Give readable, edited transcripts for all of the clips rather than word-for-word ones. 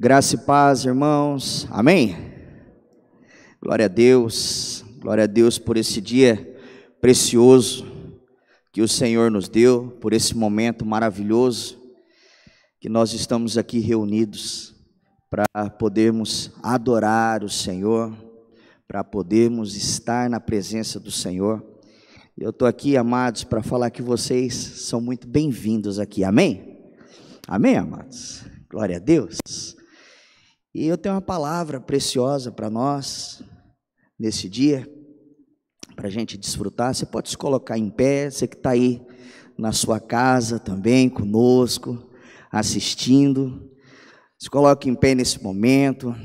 Graça e paz, irmãos. Amém? Glória a Deus por esse dia precioso que o Senhor nos deu, por esse momento maravilhoso que nós estamos aqui reunidos para podermos adorar o Senhor, para podermos estar na presença do Senhor. Eu estou aqui, amados, para falar que vocês são muito bem-vindos aqui. Amém? Amém, amados? Glória a Deus. E eu tenho uma palavra preciosa para nós, nesse dia, para a gente desfrutar. Você pode se colocar em pé, você que está aí na sua casa também, conosco, assistindo. Se coloque em pé nesse momento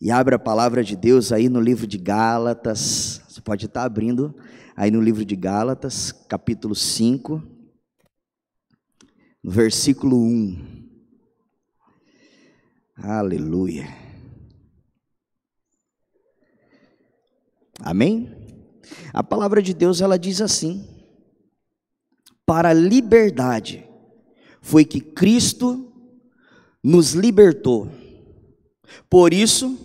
e abra a palavra de Deus aí no livro de Gálatas. Você pode estar abrindo aí no livro de Gálatas, capítulo 5, no versículo 1. Aleluia. Amém? A palavra de Deus, ela diz assim: para a liberdade foi que Cristo nos libertou. Por isso,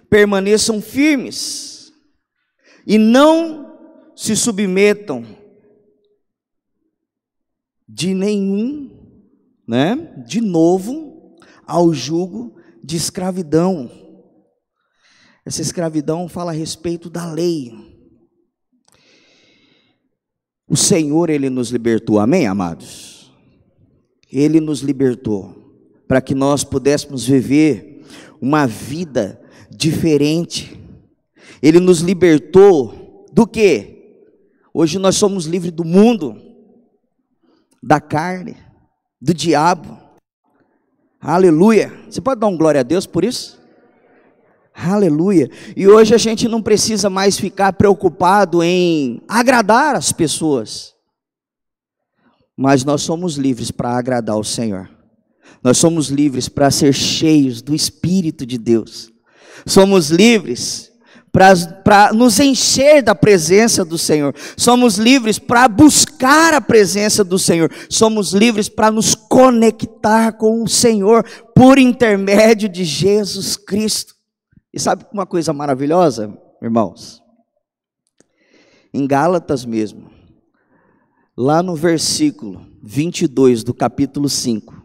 permaneçam firmes e não se submetam de novo ao jugo de escravidão. Essa escravidão fala a respeito da lei. O Senhor, Ele nos libertou, amém, amados? Ele nos libertou para que nós pudéssemos viver uma vida diferente. Ele nos libertou do quê? Hoje nós somos livres do mundo, da carne, do diabo. Aleluia. Você pode dar um glória a Deus por isso? Aleluia. E hoje a gente não precisa mais ficar preocupado em agradar as pessoas, mas nós somos livres para agradar o Senhor. Nós somos livres para ser cheios do Espírito de Deus. Somos livres para nos encher da presença do Senhor. Somos livres para buscar a presença do Senhor. Somos livres para nos conectar com o Senhor por intermédio de Jesus Cristo. E sabe uma coisa maravilhosa, irmãos? Em Gálatas mesmo, lá no versículo 22 do capítulo 5,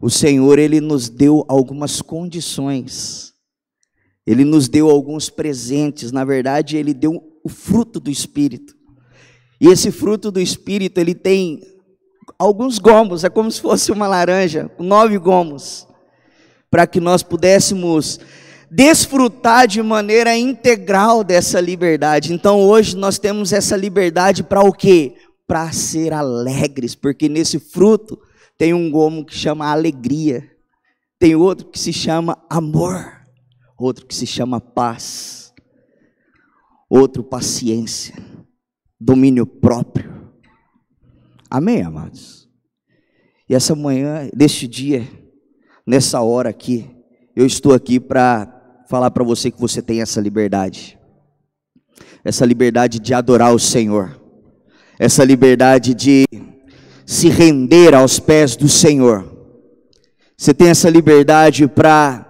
o Senhor, Ele nos deu algumas condições. Ele nos deu alguns presentes. Na verdade, Ele deu o fruto do Espírito. E esse fruto do Espírito, ele tem alguns gomos. É como se fosse uma laranja, com 9 gomos. Para que nós pudéssemos desfrutar de maneira integral dessa liberdade. Então, hoje nós temos essa liberdade para o quê? Para ser alegres. Porque nesse fruto tem um gomo que chama alegria. Tem outro que se chama amor. Outro que se chama paz, outro paciência, domínio próprio. Amém, amados? E essa manhã, deste dia, nessa hora aqui, eu estou aqui para falar para você que você tem essa liberdade de adorar o Senhor, essa liberdade de se render aos pés do Senhor. Você tem essa liberdade para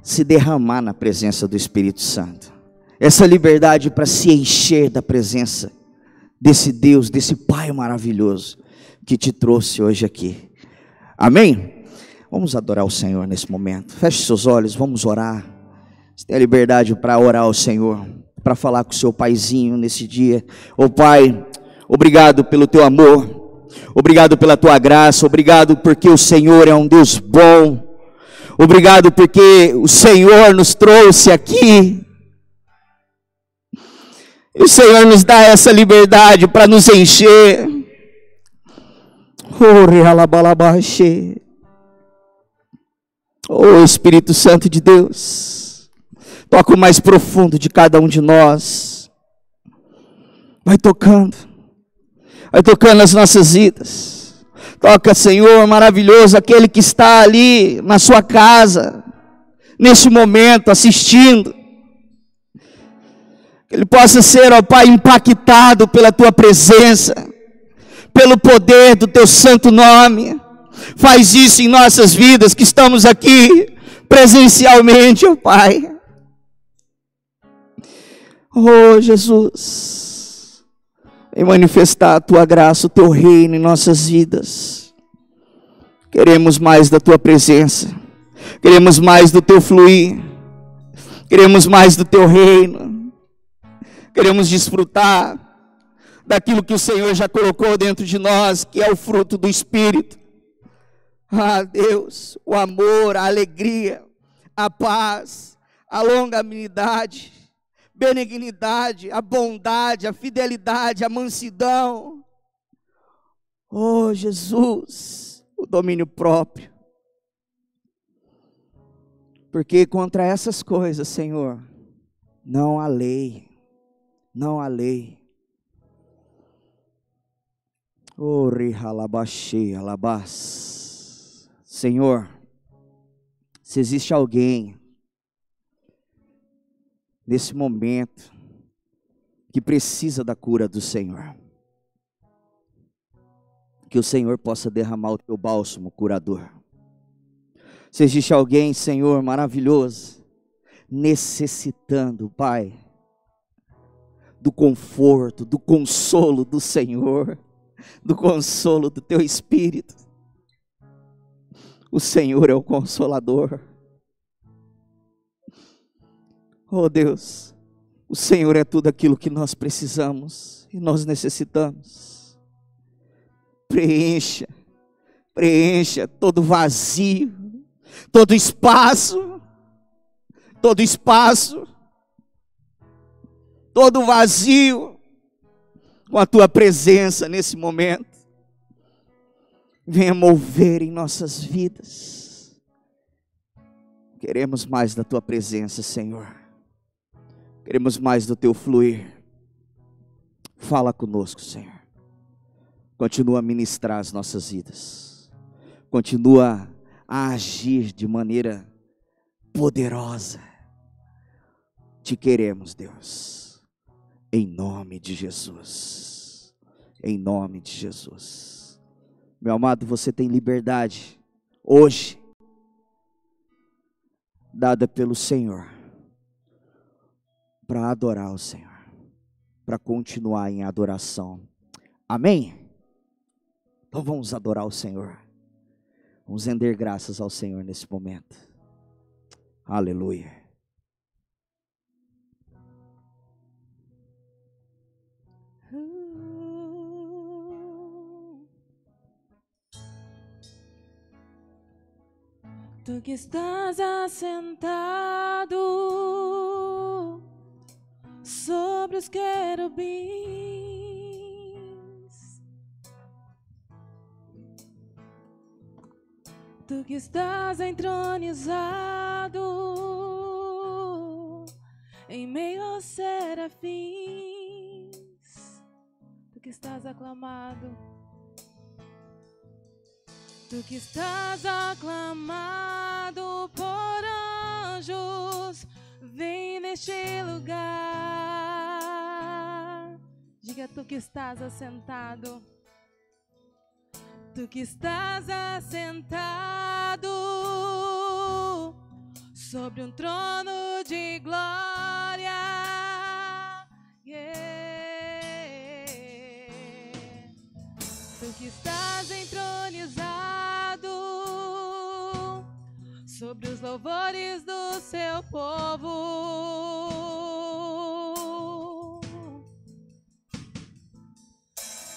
se derramar na presença do Espírito Santo, essa liberdade para se encher da presença desse Deus, desse Pai maravilhoso que te trouxe hoje aqui. Amém? Vamos adorar o Senhor nesse momento. Feche seus olhos, vamos orar. Você tem a liberdade para orar ao Senhor, para falar com o seu paizinho nesse dia. Ô Pai, obrigado pelo teu amor, obrigado pela tua graça, obrigado porque o Senhor é um Deus bom. Obrigado porque o Senhor nos trouxe aqui. E o Senhor nos dá essa liberdade para nos encher. Oh Espírito Santo de Deus, toca o mais profundo de cada um de nós. Vai tocando as nossas vidas. Toca, Senhor, maravilhoso, aquele que está ali na sua casa, neste momento, assistindo. Que ele possa ser, ó Pai, impactado pela tua presença, pelo poder do teu santo nome. Faz isso em nossas vidas que estamos aqui presencialmente, ó Pai. Oh, Jesus, vem manifestar a Tua graça, o Teu reino em nossas vidas. Queremos mais da Tua presença, queremos mais do Teu fluir, queremos mais do Teu reino, queremos desfrutar daquilo que o Senhor já colocou dentro de nós, que é o fruto do Espírito. Ah, Deus, o amor, a alegria, a paz, a longanimidade, benignidade, a bondade, a fidelidade, a mansidão. Oh, Jesus, o domínio próprio. Porque contra essas coisas, Senhor, não há lei, não há lei. Oh, rihalabashê, alabás. Senhor, se existe alguém nesse momento que precisa da cura do Senhor, que o Senhor possa derramar o teu bálsamo curador. Se existe alguém, Senhor, maravilhoso, necessitando, Pai, do conforto, do consolo do Senhor, do consolo do teu Espírito, o Senhor é o Consolador. Oh Deus, o Senhor é tudo aquilo que nós precisamos e nós necessitamos. Preencha todo vazio, todo espaço, todo vazio, com a Tua presença nesse momento. Venha mover em nossas vidas. Queremos mais da Tua presença, Senhor. Queremos mais do Teu fluir. Fala conosco, Senhor. Continua a ministrar as nossas vidas. Continua a agir de maneira poderosa. Te queremos, Deus. Em nome de Jesus. Em nome de Jesus. Meu amado, você tem liberdade hoje, dada pelo Senhor, para adorar o Senhor, para continuar em adoração. Amém? Então vamos adorar o Senhor. Vamos render graças ao Senhor nesse momento. Aleluia. Tu que estás assentado sobre os querubins, Tu que estás entronizado em meio aos serafins, Tu que estás aclamado, Tu que estás aclamado por anjos, vem neste lugar. Diga: Tu que estás assentado, Tu que estás assentado sobre um trono de glória. Tu que estás entronizado sobre os louvores do seu povo.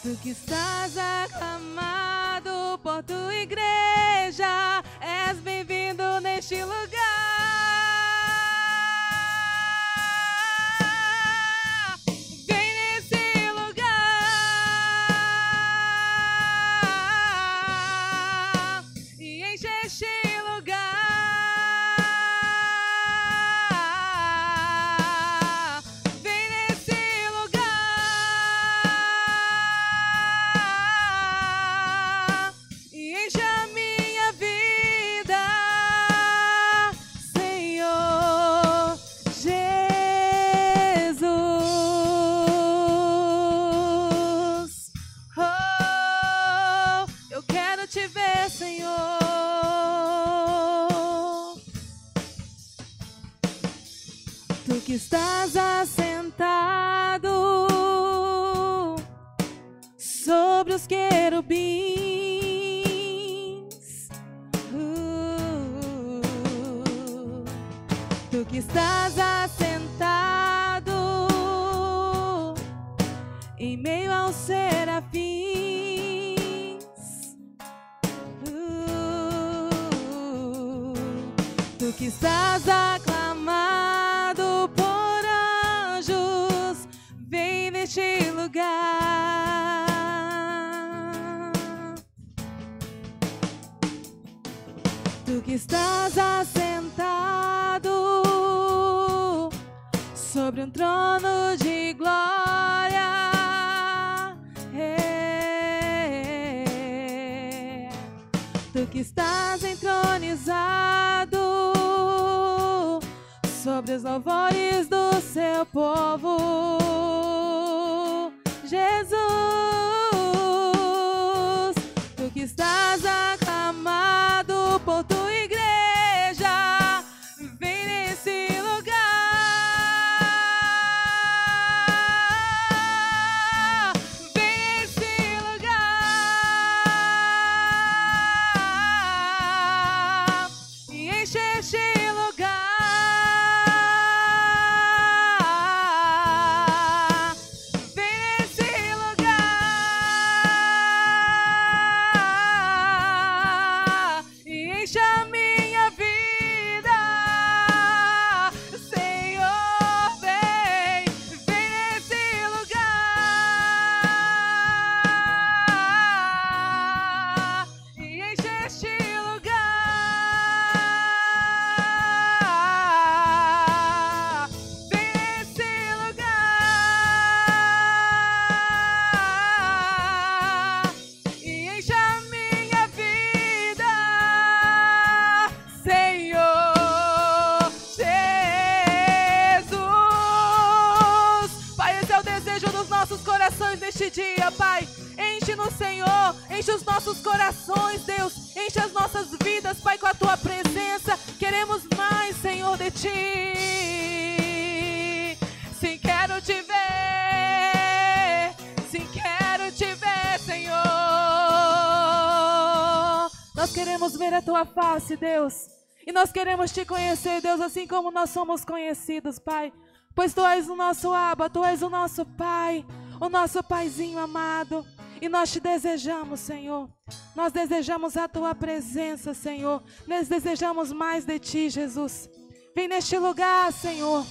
Tu que estás aclamado por tua igreja, és bem-vindo neste lugar. Vem nesse lugar e enche este lugar. Vem nesse lugar e enche a minha vida, Senhor. te ver, Senhor. Tu que estás assentado sobre os querubins, tu que estás assentado em meio aos serafins, tu que estás aclamado por anjos, vem neste lugar. Tu que estás assentado sobre um trono de glória, tu que estás entronizado sobre os louvores do seu povo, Jesus, tu que estás aclamado por tua igreja, vem nesse lugar, vem nesse lugar e enche este lugar, vem nesse lugar e enche a minha vida, Senhor, vem nesse lugar e enche este lugar, vem nesse lugar e enche a minha vida, Senhor Jesus. Pai, esse é o desejo dos nossos corações neste dia, Pai. Enche-nos, Senhor, enche os nossos corações, Deus, enche as nossas vidas, Pai, com a tua presença. Queremos mais, Senhor, de ti. Sim, quero te ver, sim, quero te ver, Senhor. Nós queremos ver a tua face, Deus, e nós queremos te conhecer, Deus, assim como nós somos conhecidos, Pai, pois tu és o nosso Abba, tu és o nosso Pai, o nosso Paizinho amado, e nós te desejamos, Senhor. Nós desejamos a tua presença, Senhor. Nós desejamos mais de ti, Jesus. Vem neste lugar, Senhor.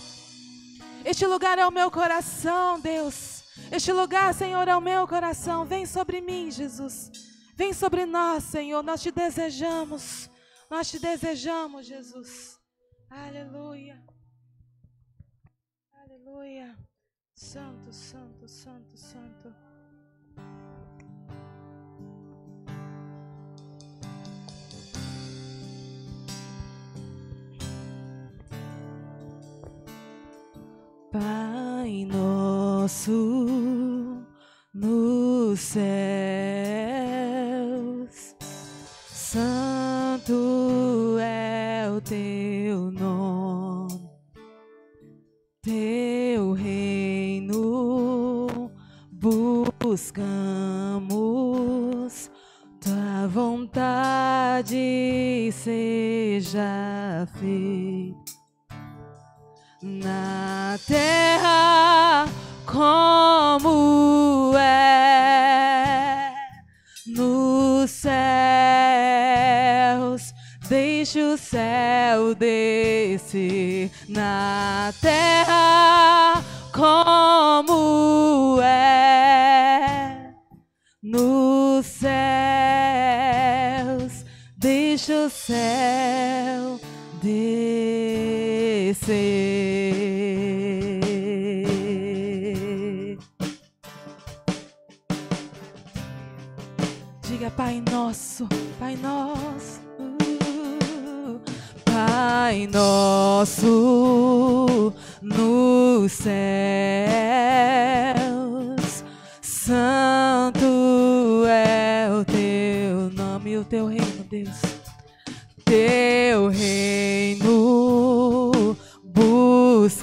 Este lugar é o meu coração, Deus. Este lugar, Senhor, é o meu coração. Vem sobre mim, Jesus. Vem sobre nós, Senhor. Nós te desejamos. Nós te desejamos, Jesus. Aleluia. Aleluia. Santo, santo, santo, santo. Pai nosso nos céus, santo é o teu nome, teu reino buscamos, tua vontade seja feita na terra como é nos céus. Deixa o céu descer na terra como é nos céus. Deixa o céu descer. Diga Pai nosso, Pai nosso, Pai nosso nos céus, santo é o teu nome. e o teu reino, Deus. Teu reino buscamos,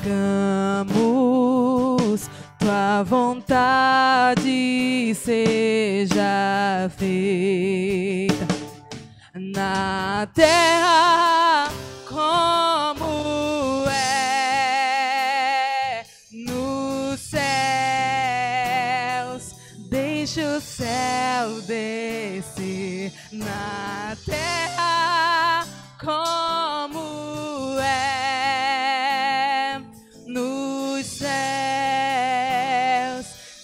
tua vontade seja feita na terra como é nos céus. Deixa o céu descer na terra como é nos céus.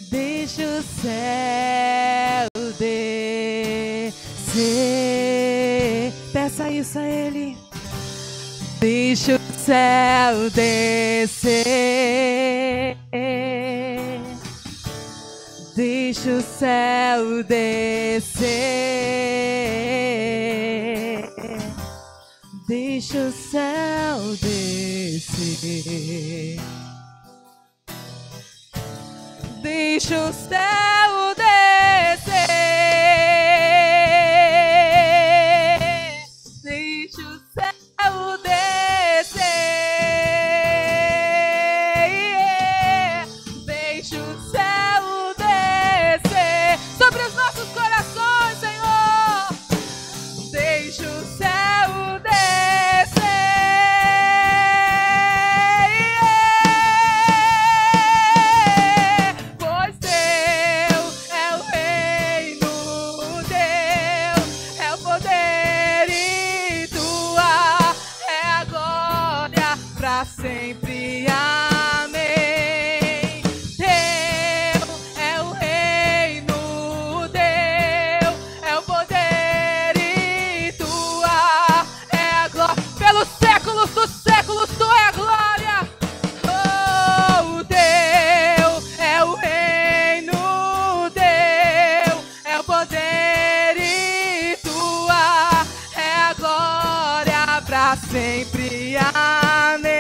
Deixa o céu descer. Peça isso a Ele. Deixa o céu descer. Deixa o céu descer. Deixa o céu descer. Deixa o céu descer. Deixa o céu descer. Deixa o céu descer sobre os nossos corações, Senhor. Deixa o céu descer. Pois teu é o reino, teu é o poder e tua é a glória pra sempre. Amém. Teu é o reino, teu é o poder e tua é a glória. Pelos séculos dos séculos, tu é a glória. Oh, teu é o reino, teu é o poder e tua é a glória pra sempre. Amém.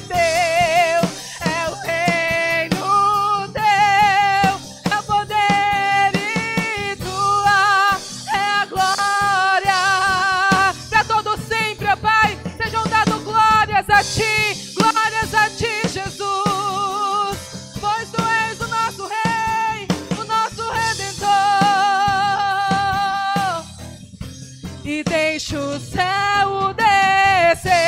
Teu é o reino, teu é o poder e tua é a glória pra todo sempre, ó Pai. Sejam dadas glórias a ti, Jesus, pois tu és o nosso Rei, o nosso Redentor. E deixa o céu descer.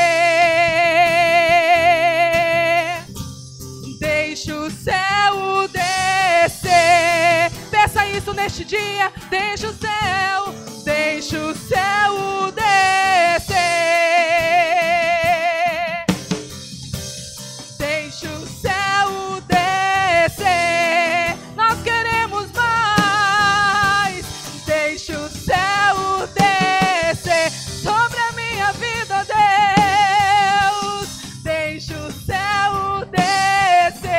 Deixa o céu descer. Peça isso neste dia. Deixa o céu descer. Deixa o céu descer. Nós queremos mais. Deixa o céu descer sobre a minha vida, Deus. Deixa o céu descer.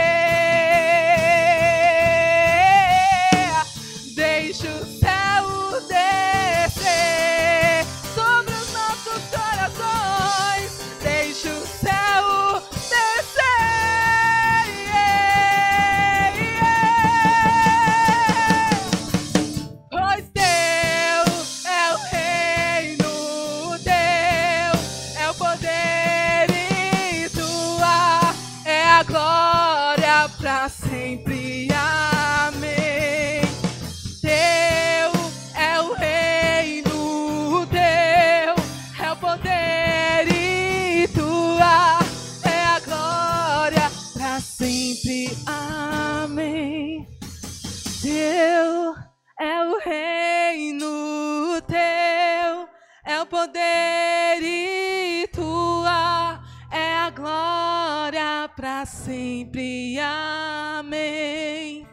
Deixa o céu descer sobre os nossos corações. Deixa o céu descer. Pois teu é o reino, teu é o poder e tua é a glória pra sempre. Amém. Teu é o reino, teu é o poder e tua é a glória pra sempre. Amém. Teu é o reino, teu é o poder e tua é a glória pra sempre. Amém.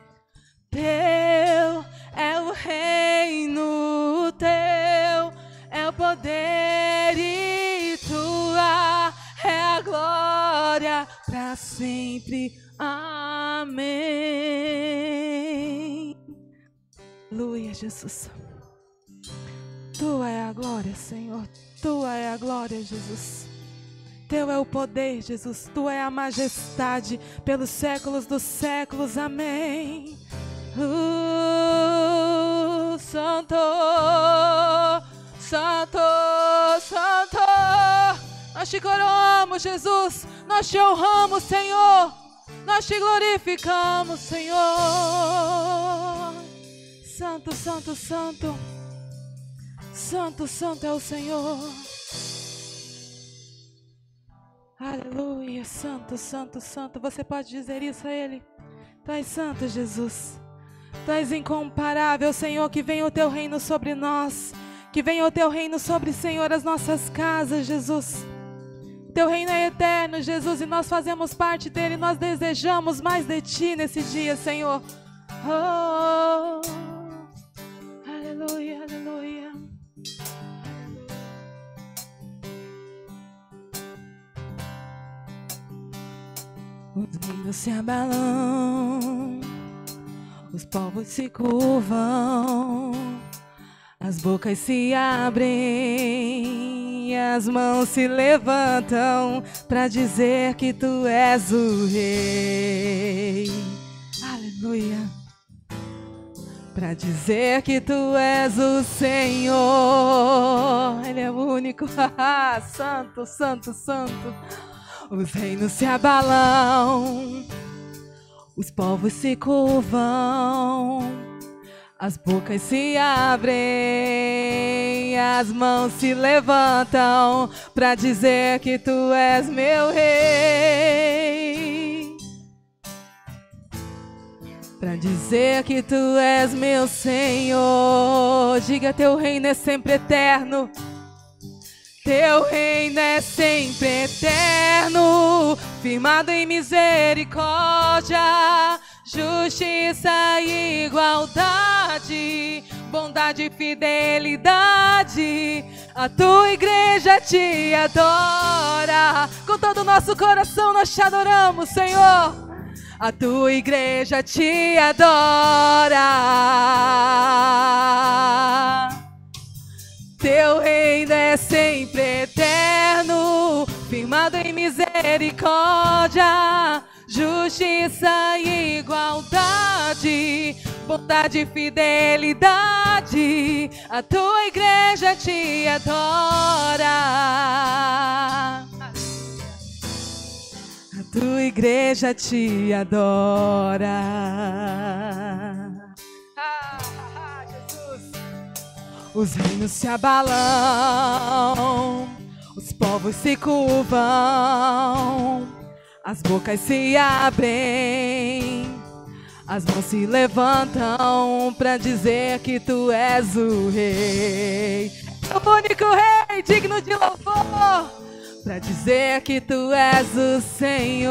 Teu é o reino, teu é o poder e tua é a glória pra sempre. Amém. Aleluia, Jesus. Tua é a glória, Senhor. Tua é a glória, Jesus. Teu é o poder, Jesus. Tu é a majestade pelos séculos dos séculos. Amém. Santo. Nós te coroamos, Jesus. Nós te honramos, Senhor. Nós te glorificamos, Senhor. Santo, santo, santo. Santo, santo é o Senhor. Aleluia. Santo, santo, santo. Você pode dizer isso a Ele? Tu és santo, Jesus. Tu és incomparável, Senhor. Que venha o teu reino sobre nós. Que venha o teu reino sobre, Senhor, as nossas casas, Jesus. Teu reino é eterno, Jesus, e nós fazemos parte dele. Nós desejamos mais de ti nesse dia, Senhor. Oh, aleluia, aleluia. Os reinos se abalam, os povos se curvam, as bocas se abrem, as mãos se levantam para dizer que tu és o rei. Aleluia. Para dizer que tu és o Senhor. Ele é o único. Santo, santo, santo. Os reinos se abalam, os povos se curvam, as bocas se abrem, as mãos se levantam para dizer que tu és meu rei. Para dizer que tu és meu Senhor. Diga, teu reino é sempre eterno. Teu reino é sempre eterno, firmado em misericórdia, justiça e igualdade, bondade e fidelidade. A tua igreja te adora. Com todo o nosso coração nós te adoramos, Senhor. A tua igreja te adora. Teu reino é sempre eterno, firmado em misericórdia, justiça e igualdade, bondade e fidelidade. A tua igreja te adora. A tua igreja te adora. Os reinos se abalam, os povos se curvam, as bocas se abrem, as mãos se levantam para dizer que tu és o rei. O único rei digno de louvor, para dizer que tu és o Senhor.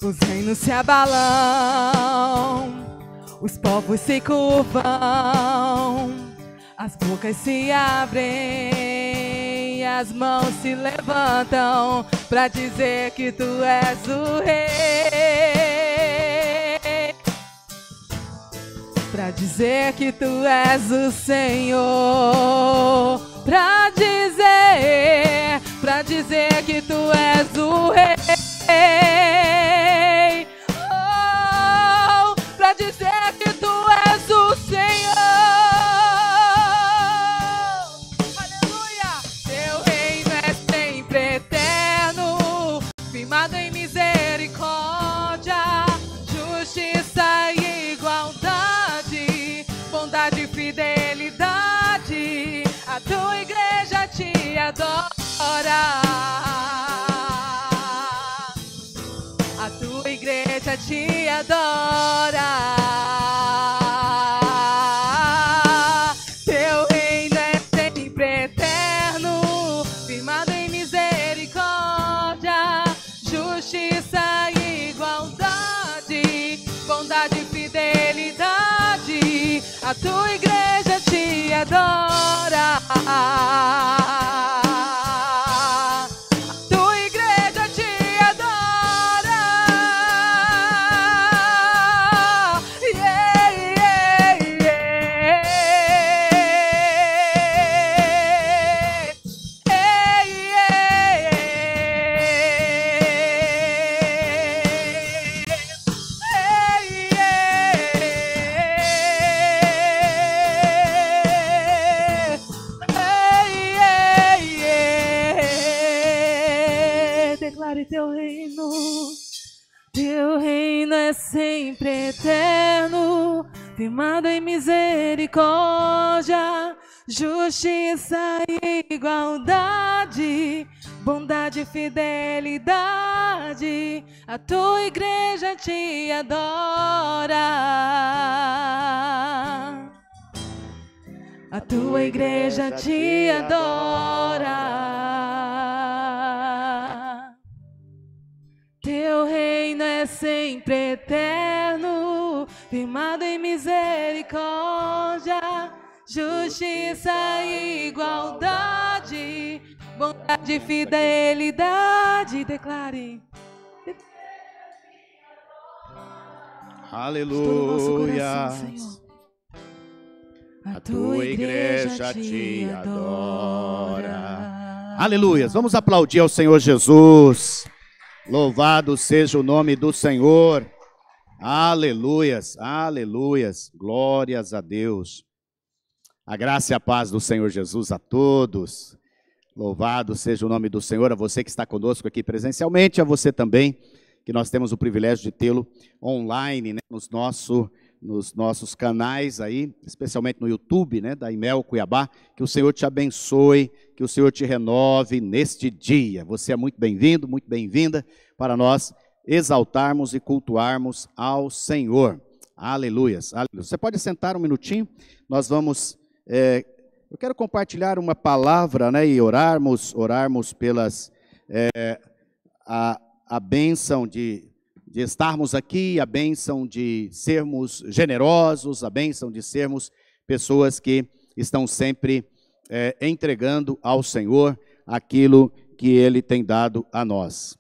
Os reinos se abalam, os povos se curvam, as bocas se abrem, as mãos se levantam para dizer que tu és o rei. Para dizer que tu és o Senhor. Para dizer que tu és o rei. Oh, para dizer que tu és o Senhor. Aleluia. Teu reino é sempre eterno, firmado em misericórdia, justiça e igualdade, bondade e fidelidade. A tua igreja te adora. A tua igreja te adora. Teu reino é sempre eterno, firmado em misericórdia, justiça e igualdade, bondade e fidelidade. A tua igreja te adora. Teu reino é sempre eterno, firmado em misericórdia, justiça e igualdade, bondade e fidelidade. A tua igreja te adora. A tua igreja te adora. Teu reino é sempre eterno, firmado em misericórdia, justiça e igualdade, bondade e fidelidade. Declare. Aleluia. A tua igreja te adora. Aleluia. Vamos aplaudir ao Senhor Jesus. Louvado seja o nome do Senhor. Aleluias, aleluias. Glórias a Deus. A graça e a paz do Senhor Jesus a todos. Louvado seja o nome do Senhor. A você que está conosco aqui presencialmente, a você também, que nós temos o privilégio de tê-lo online, né, nos nossos canais aí, especialmente no YouTube, né, da Imel Cuiabá. Que o Senhor te abençoe, que o Senhor te renove neste dia. Você é muito bem-vindo, muito bem-vinda, para nós exaltarmos e cultuarmos ao Senhor. Aleluias, aleluia. Você pode sentar um minutinho, nós vamos, eu quero compartilhar uma palavra, né, e orarmos pelas, a bênção de estarmos aqui, a bênção de sermos generosos, a bênção de sermos pessoas que estão sempre entregando ao Senhor aquilo que Ele tem dado a nós.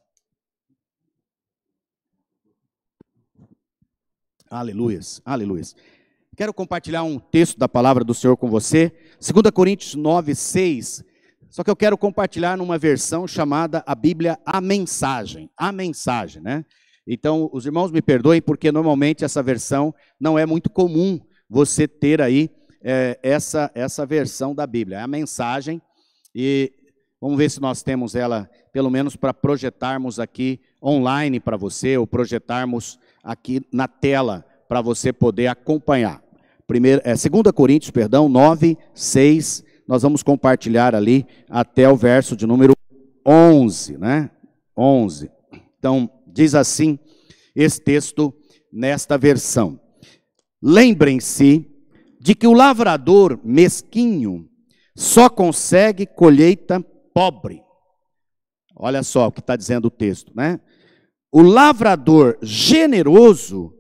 Aleluias, aleluias. Quero compartilhar um texto da palavra do Senhor com você, 2 Coríntios 9, 6. Só que eu quero compartilhar numa versão chamada a Bíblia A Mensagem, né? Então, os irmãos me perdoem, porque normalmente essa versão não é muito comum você ter aí essa versão da Bíblia, a Mensagem, e vamos ver se nós temos ela, pelo menos para projetarmos aqui online para você, ou projetarmos aqui na tela, para você poder acompanhar. 2 Coríntios, 9, 6, nós vamos compartilhar ali até o verso de número 11, né? 11. Então, diz assim esse texto nesta versão: lembrem-se de que o lavrador mesquinho só consegue colheita pobre. Olha só o que está dizendo o texto, né? O lavrador generoso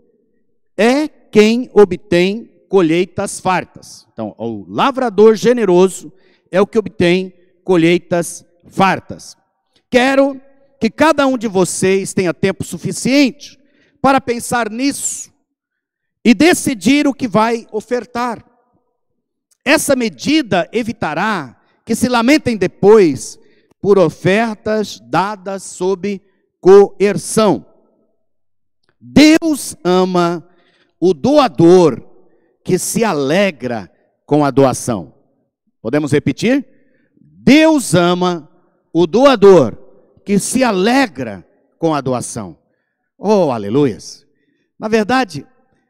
é quem obtém colheitas fartas. Então, o lavrador generoso é o que obtém colheitas fartas. Quero que cada um de vocês tenha tempo suficiente para pensar nisso e decidir o que vai ofertar. Essa medida evitará que se lamentem depois por ofertas dadas sob coerção. Deus ama o doador que se alegra com a doação. Podemos repetir? Deus ama o doador que se alegra com a doação. Oh, aleluias! Na verdade,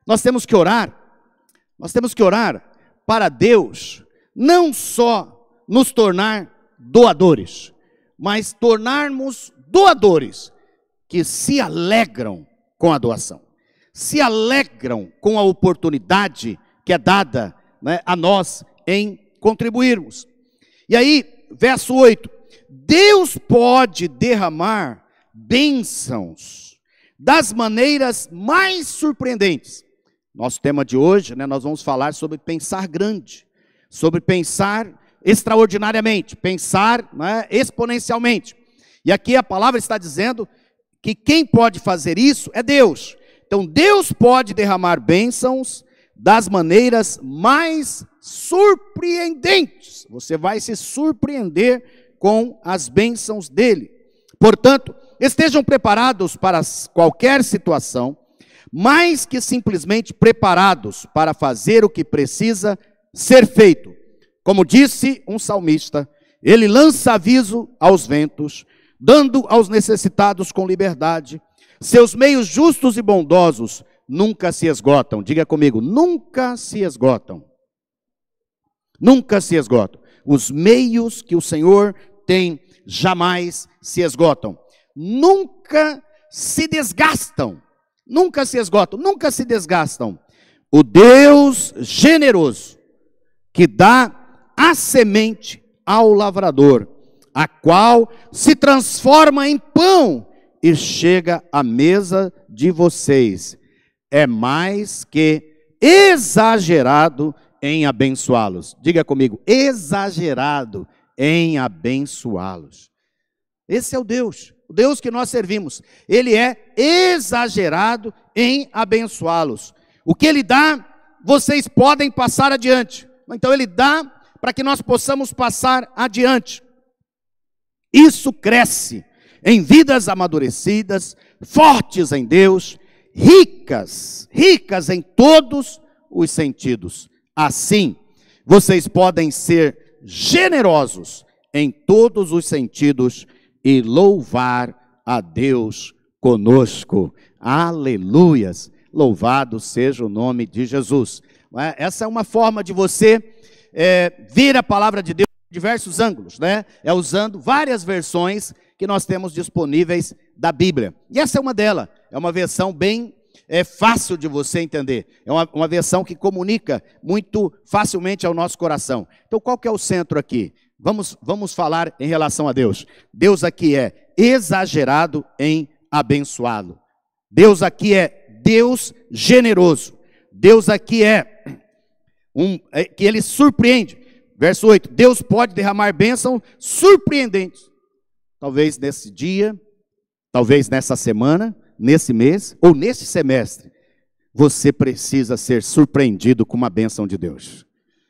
nós temos que orar para Deus não só nos tornar doadores, mas tornarmos doadores que se alegram com a doação, se alegram com a oportunidade que é dada, né, a nós em contribuirmos. E aí, verso 8, Deus pode derramar bênçãos das maneiras mais surpreendentes. Nosso tema de hoje, né, nós vamos falar sobre pensar grande, sobre pensar extraordinariamente, pensar, né, exponencialmente. E aqui a palavra está dizendo que quem pode fazer isso é Deus. Então Deus pode derramar bênçãos das maneiras mais surpreendentes. Você vai se surpreender com as bênçãos dele. Portanto, estejam preparados para qualquer situação, mais que simplesmente preparados para fazer o que precisa ser feito. Como disse um salmista, ele lança aviso aos ventos, dando aos necessitados com liberdade, Seus meios justos e bondosos nunca se esgotam. Diga comigo, nunca se esgotam. Nunca se esgotam. Os meios que o Senhor tem jamais se esgotam. Nunca se desgastam. Nunca se esgotam, nunca se desgastam. O Deus generoso que dá a semente ao lavrador, a qual se transforma em pão e chega à mesa de vocês, é mais que exagerado em abençoá-los. Diga comigo, exagerado em abençoá-los. Esse é o Deus que nós servimos. Ele é exagerado em abençoá-los. O que Ele dá, vocês podem passar adiante. Então Ele dá para que nós possamos passar adiante. Isso cresce em vidas amadurecidas, fortes em Deus, ricas em todos os sentidos. Assim, vocês podem ser generosos em todos os sentidos e louvar a Deus conosco. Aleluias! Louvado seja o nome de Jesus. Essa é uma forma de você ver a palavra de Deus em diversos ângulos, né? É usando várias versões que nós temos disponíveis da Bíblia. E essa é uma delas. É uma versão bem fácil de você entender. É uma versão que comunica muito facilmente ao nosso coração. Então, qual que é o centro aqui? Vamos falar em relação a Deus. Deus aqui é exagerado em abençoá-lo. Deus aqui é Deus generoso. Deus aqui que Ele surpreende. Verso 8, Deus pode derramar bênçãos surpreendentes. Talvez nesse dia, talvez nessa semana, nesse mês ou nesse semestre. Você precisa ser surpreendido com uma bênção de Deus.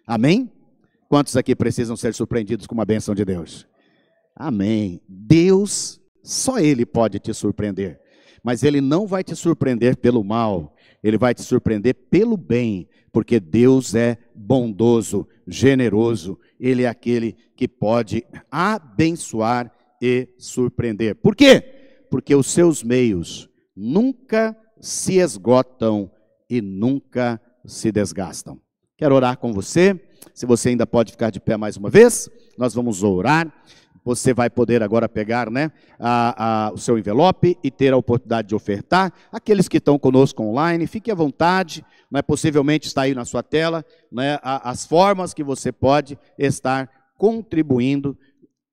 Amém? Quantos aqui precisam ser surpreendidos com uma bênção de Deus? Amém. Deus, só Ele pode te surpreender. Mas Ele não vai te surpreender pelo mal. Ele vai te surpreender pelo bem. Porque Deus é bondoso, generoso. Ele é aquele que pode abençoar e surpreender. Por quê? Porque os seus meios nunca se esgotam e nunca se desgastam. Quero orar com você. Se você ainda pode ficar de pé mais uma vez, nós vamos orar. Você vai poder agora pegar, né, o seu envelope e ter a oportunidade de ofertar. Aqueles que estão conosco online, fique à vontade, né, possivelmente está aí na sua tela, né, as formas que você pode estar contribuindo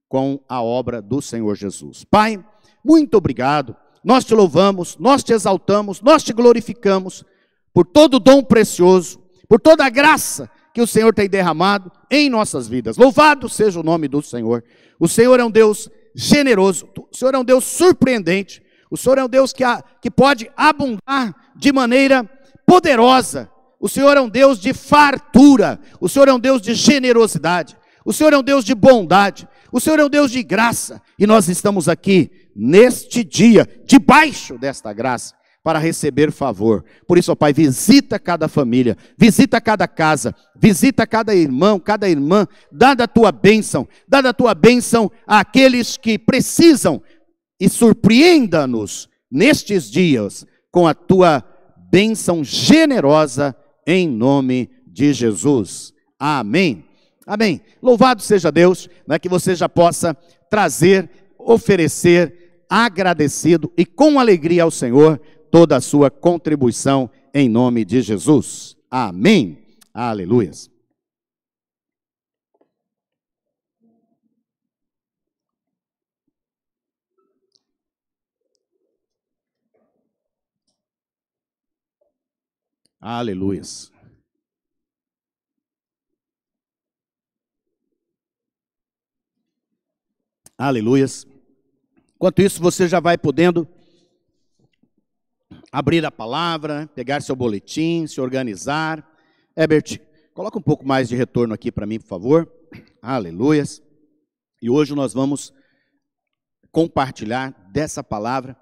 com a obra do Senhor Jesus. Pai, muito obrigado, nós te louvamos, nós te exaltamos, nós te glorificamos por todo o dom precioso, por toda a graça que o Senhor tem derramado em nossas vidas. Louvado seja o nome do Senhor. O Senhor é um Deus generoso, o Senhor é um Deus surpreendente, o Senhor é um Deus que pode abundar de maneira poderosa. O Senhor é um Deus de fartura, o Senhor é um Deus de generosidade, o Senhor é um Deus de bondade, o Senhor é um Deus de graça, e nós estamos aqui neste dia, debaixo desta graça, para receber favor. Por isso, ó Pai, visita cada família, visita cada casa, visita cada irmão, cada irmã, dá da tua bênção àqueles que precisam, e surpreenda-nos nestes dias com a tua bênção generosa, em nome de Jesus. Amém. Amém. Louvado seja Deus, né, que você já possa trazer, oferecer, agradecido e com alegria ao Senhor, toda a sua contribuição em nome de Jesus. Amém. Aleluias. Aleluias. Aleluias. Enquanto isso, você já vai podendo abrir a palavra, pegar seu boletim, se organizar. Herbert, coloca um pouco mais de retorno aqui para mim, por favor. Aleluias. E hoje nós vamos compartilhar dessa palavra.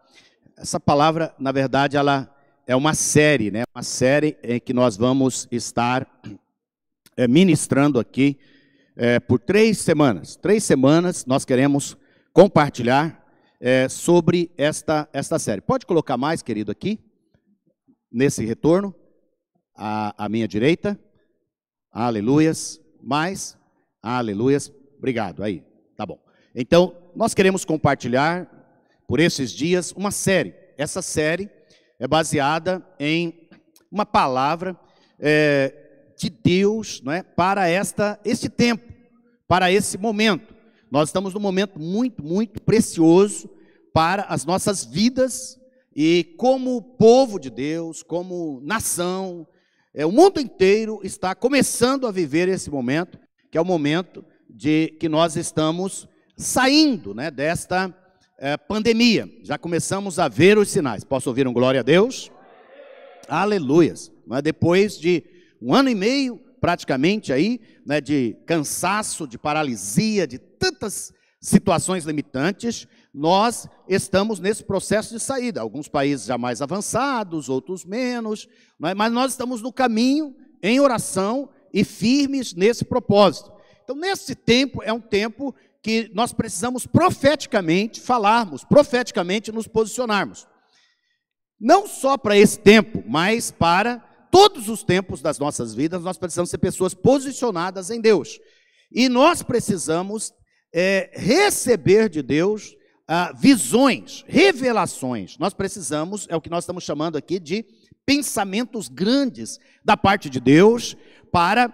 Essa palavra, na verdade, ela é uma série, né? Uma série em que nós vamos estar ministrando aqui por 3 semanas. 3 semanas nós queremos compartilhar sobre esta série. Pode colocar mais, querido, aqui, nesse retorno, à minha direita. Aleluias. Mais. Aleluias. Obrigado. Aí, tá bom. Então, nós queremos compartilhar, por esses dias, uma série. Essa série é baseada em uma palavra de Deus, não é, para este tempo, para esse momento. Nós estamos num momento muito, muito precioso para as nossas vidas, e como povo de Deus, como nação, o mundo inteiro está começando a viver esse momento, que é o momento de que nós estamos saindo, né, desta pandemia. Já começamos a ver os sinais. Posso ouvir um glória a Deus? Aleluias. Mas depois de 1 ano e meio, praticamente aí, né, de cansaço, de paralisia, de tantas situações limitantes, nós estamos nesse processo de saída. Alguns países já mais avançados, outros menos, mas nós estamos no caminho, em oração e firmes nesse propósito. Então, nesse tempo, é um tempo que nós precisamos profeticamente falarmos, profeticamente nos posicionarmos. Não só para esse tempo, mas para todos os tempos das nossas vidas, nós precisamos ser pessoas posicionadas em Deus. E nós precisamos receber de Deus visões, revelações. Nós precisamos, é o que nós estamos chamando aqui de pensamentos grandes da parte de Deus, para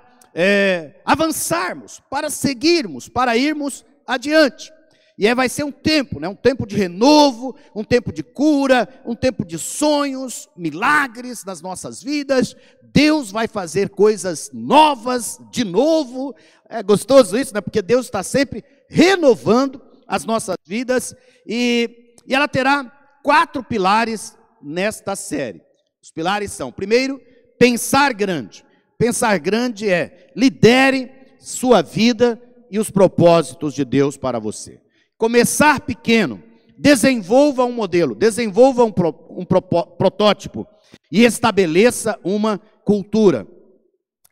avançarmos, para seguirmos, para irmos adiante. E vai ser um tempo, né? Um tempo de renovo, um tempo de cura, um tempo de sonhos, milagres nas nossas vidas. Deus vai fazer coisas novas, de novo. É gostoso isso, né? Porque Deus está sempre renovando as nossas vidas. E ela terá 4 pilares nesta série. Os pilares são, primeiro, pensar grande. Pensar grande é: lidere sua vida e os propósitos de Deus para você. Começar pequeno, desenvolva um modelo, desenvolva um protótipo e estabeleça uma cultura.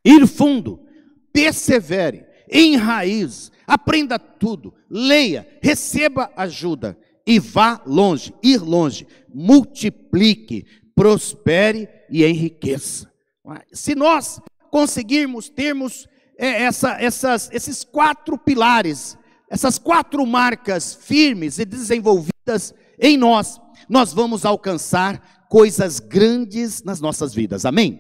Ir fundo, persevere, enraize, aprenda tudo, leia, receba ajuda e vá longe, ir longe, multiplique, prospere e enriqueça. Se nós conseguirmos termos esses 4 pilares, essas 4 marcas firmes e desenvolvidas em nós, nós vamos alcançar coisas grandes nas nossas vidas, amém?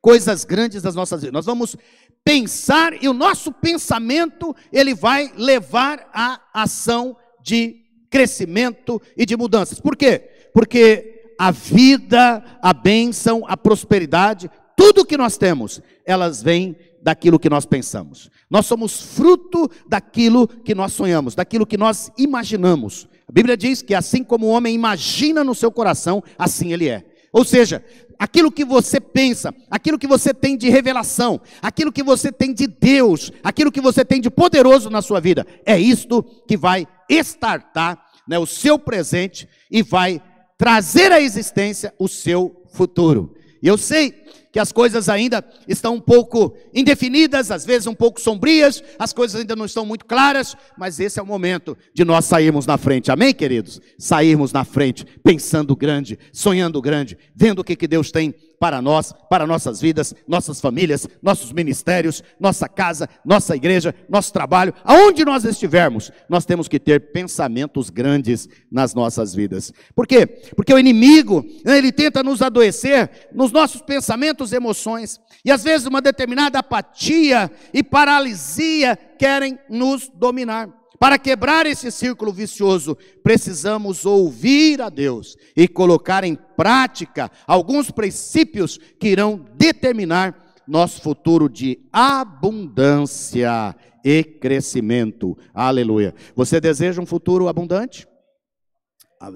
Coisas grandes nas nossas vidas. Nós vamos pensar, e o nosso pensamento, ele vai levar à ação de crescimento e de mudanças. Por quê? Porque a vida, a bênção, a prosperidade, tudo que nós temos, elas vêm daquilo que nós pensamos. Nós somos fruto daquilo que nós sonhamos, daquilo que nós imaginamos. A Bíblia diz que assim como o homem imagina no seu coração, assim ele é. Ou seja, aquilo que você pensa, aquilo que você tem de revelação, aquilo que você tem de Deus, aquilo que você tem de poderoso na sua vida, é isto que vai estartar, né, o seu presente e vai trazer à existência o seu futuro. E eu sei que as coisas ainda estão um pouco indefinidas, às vezes um pouco sombrias, as coisas ainda não estão muito claras, mas esse é o momento de nós sairmos na frente, amém, queridos? Sairmos na frente, pensando grande, sonhando grande, vendo o que Deus tem para nós, para nossas vidas, nossas famílias, nossos ministérios, nossa casa, nossa igreja, nosso trabalho, aonde nós estivermos, nós temos que ter pensamentos grandes nas nossas vidas. Por quê? Porque o inimigo, ele tenta nos adoecer nos nossos pensamentos, emoções, e às vezes uma determinada apatia e paralisia querem nos dominar. Para quebrar esse círculo vicioso, precisamos ouvir a Deus e colocar em prática alguns princípios que irão determinar nosso futuro de abundância e crescimento. Aleluia. Você deseja um futuro abundante?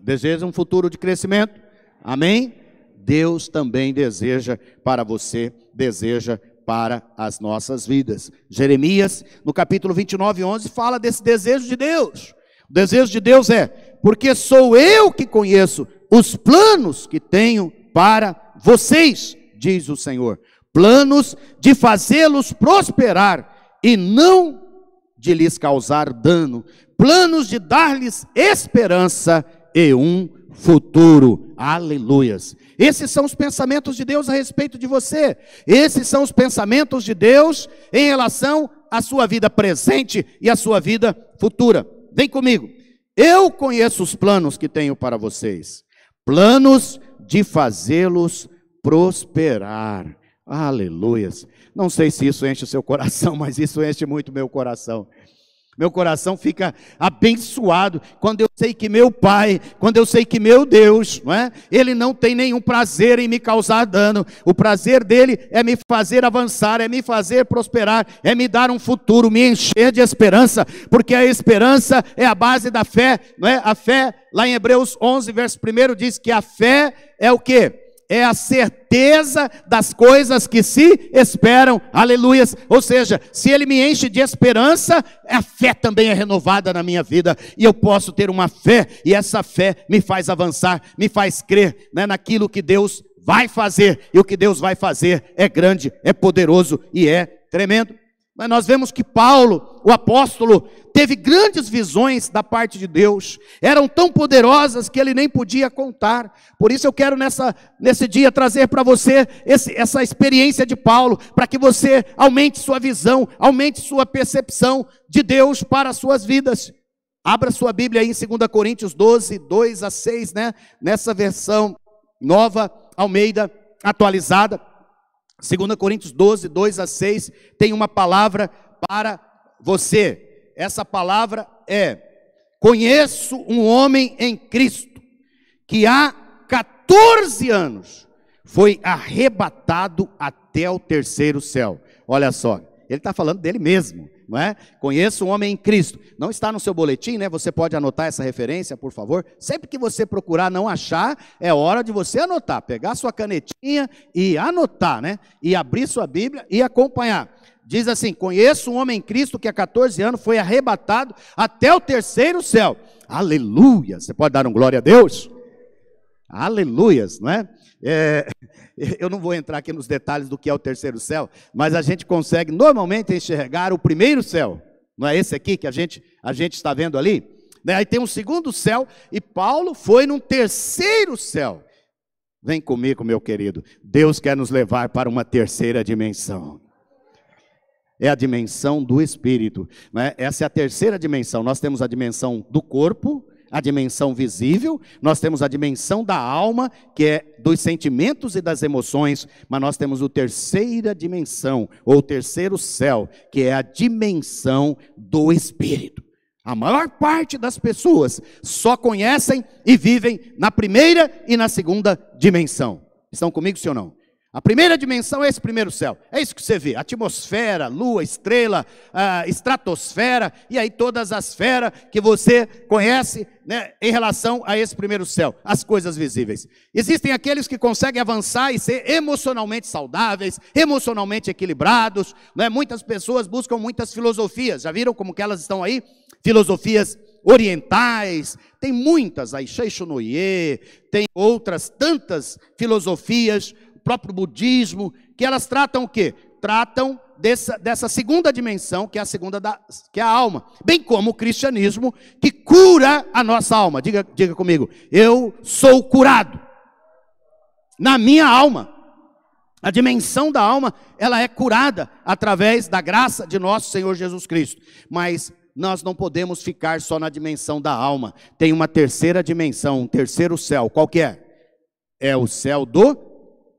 Deseja um futuro de crescimento? Amém? Deus também deseja para você, deseja para as nossas vidas. Jeremias, no capítulo 29:11, fala desse desejo de Deus. O desejo de Deus é: porque sou eu que conheço os planos que tenho para vocês, diz o Senhor. Planos de fazê-los prosperar e não de lhes causar dano. planos de dar-lhes esperança e um futuro. Aleluias. Esses são os pensamentos de Deus a respeito de você. Esses são os pensamentos de Deus em relação à sua vida presente e à sua vida futura. Vem comigo. Eu conheço os planos que tenho para vocês. Planos de fazê-los prosperar. Aleluias. Não sei se isso enche o seu coração, mas isso enche muito meu coração. Meu coração fica abençoado quando eu sei que meu Pai, quando eu sei que meu Deus, não é? Ele não tem nenhum prazer em me causar dano. O prazer dele é me fazer avançar, é me fazer prosperar, é me dar um futuro, me encher de esperança, porque a esperança é a base da fé, não é? A fé, lá em Hebreus 11, verso 1, diz que a fé é o quê? É a certeza das coisas que se esperam, aleluias. Ou seja, se ele me enche de esperança, a fé também é renovada na minha vida, e eu posso ter uma fé, e essa fé me faz avançar, me faz crer, né, naquilo que Deus vai fazer, e o que Deus vai fazer é grande, é poderoso e é tremendo. Mas nós vemos que Paulo, o apóstolo, teve grandes visões da parte de Deus, eram tão poderosas que ele nem podia contar. Por isso eu quero nesse dia trazer para você essa experiência de Paulo, para que você aumente sua visão, aumente sua percepção de Deus para as suas vidas. Abra sua Bíblia aí em 2 Coríntios 12, 2 a 6, né? Nessa versão nova, Almeida, atualizada. 2 Coríntios 12, 2 a 6, tem uma palavra para você. Essa palavra é: conheço um homem em Cristo, que há 14 anos foi arrebatado até o terceiro céu. Olha só, ele está falando dele mesmo, não é? Conheço um homem em Cristo. Não está no seu boletim, né? Você pode anotar essa referência, por favor. Sempre que você procurar não achar, é hora de você anotar. Pegar sua canetinha e anotar, né? E abrir sua Bíblia e acompanhar. Diz assim: conheço um homem em Cristo que há 14 anos foi arrebatado até o terceiro céu. Aleluia! Você pode dar um glória a Deus? Aleluias, não é? Eu não vou entrar aqui nos detalhes do que é o terceiro céu, mas a gente consegue normalmente enxergar o primeiro céu. Não é esse aqui que a gente está vendo ali? Aí tem um segundo céu, e Paulo foi num terceiro céu. Vem comigo, meu querido. Deus quer nos levar para uma terceira dimensão. É a dimensão do Espírito, né? Essa é a terceira dimensão. Nós temos a dimensão do corpo, a dimensão visível, nós temos a dimensão da alma, que é dos sentimentos e das emoções, mas nós temos a terceira dimensão, ou o terceiro céu, que é a dimensão do Espírito. A maior parte das pessoas só conhecem e vivem na primeira e na segunda dimensão. Estão comigo, sim ou não? A primeira dimensão é esse primeiro céu, é isso que você vê: atmosfera, lua, estrela, estratosfera, e aí todas as esferas que você conhece, né, em relação a esse primeiro céu, as coisas visíveis. Existem aqueles que conseguem avançar e ser emocionalmente saudáveis, emocionalmente equilibrados, né? Muitas pessoas buscam muitas filosofias, já viram como que elas estão aí? Filosofias orientais, tem muitas aí, Seixonoye, tem outras tantas filosofias, o próprio budismo, que elas tratam o quê? Tratam dessa segunda dimensão, que é a segunda que é a alma, bem como o cristianismo, que cura a nossa alma. Diga comigo: eu sou curado na minha alma. A dimensão da alma, ela é curada através da graça de nosso Senhor Jesus Cristo. Mas nós não podemos ficar só na dimensão da alma. Tem uma terceira dimensão, um terceiro céu. Qual que é? É o céu do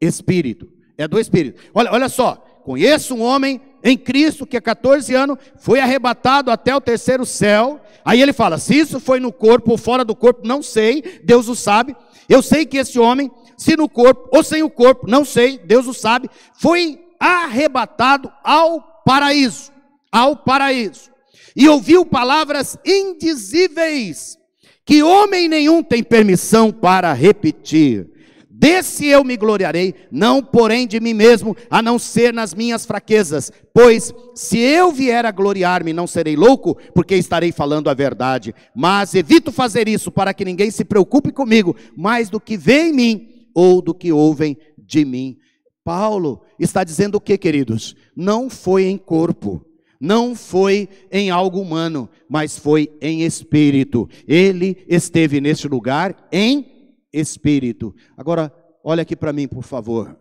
Espírito. É do Espírito. Olha só. Conheço um homem em Cristo que há 14 anos foi arrebatado até o terceiro céu. Aí ele fala: se isso foi no corpo ou fora do corpo, não sei, Deus o sabe. Eu sei que esse homem, se no corpo ou sem o corpo, não sei, Deus o sabe, foi arrebatado ao paraíso. Ao paraíso. E ouviu palavras indizíveis, que homem nenhum tem permissão para repetir. Desse eu me gloriarei, não porém de mim mesmo, a não ser nas minhas fraquezas. Pois se eu vier a gloriar-me, não serei louco, porque estarei falando a verdade. Mas evito fazer isso, para que ninguém se preocupe comigo, mais do que vê em mim, ou do que ouvem de mim. Paulo está dizendo o que, queridos? Não foi em corpo, não foi em algo humano, mas foi em espírito. Ele esteve neste lugar em espírito. Agora, olha aqui para mim, por favor.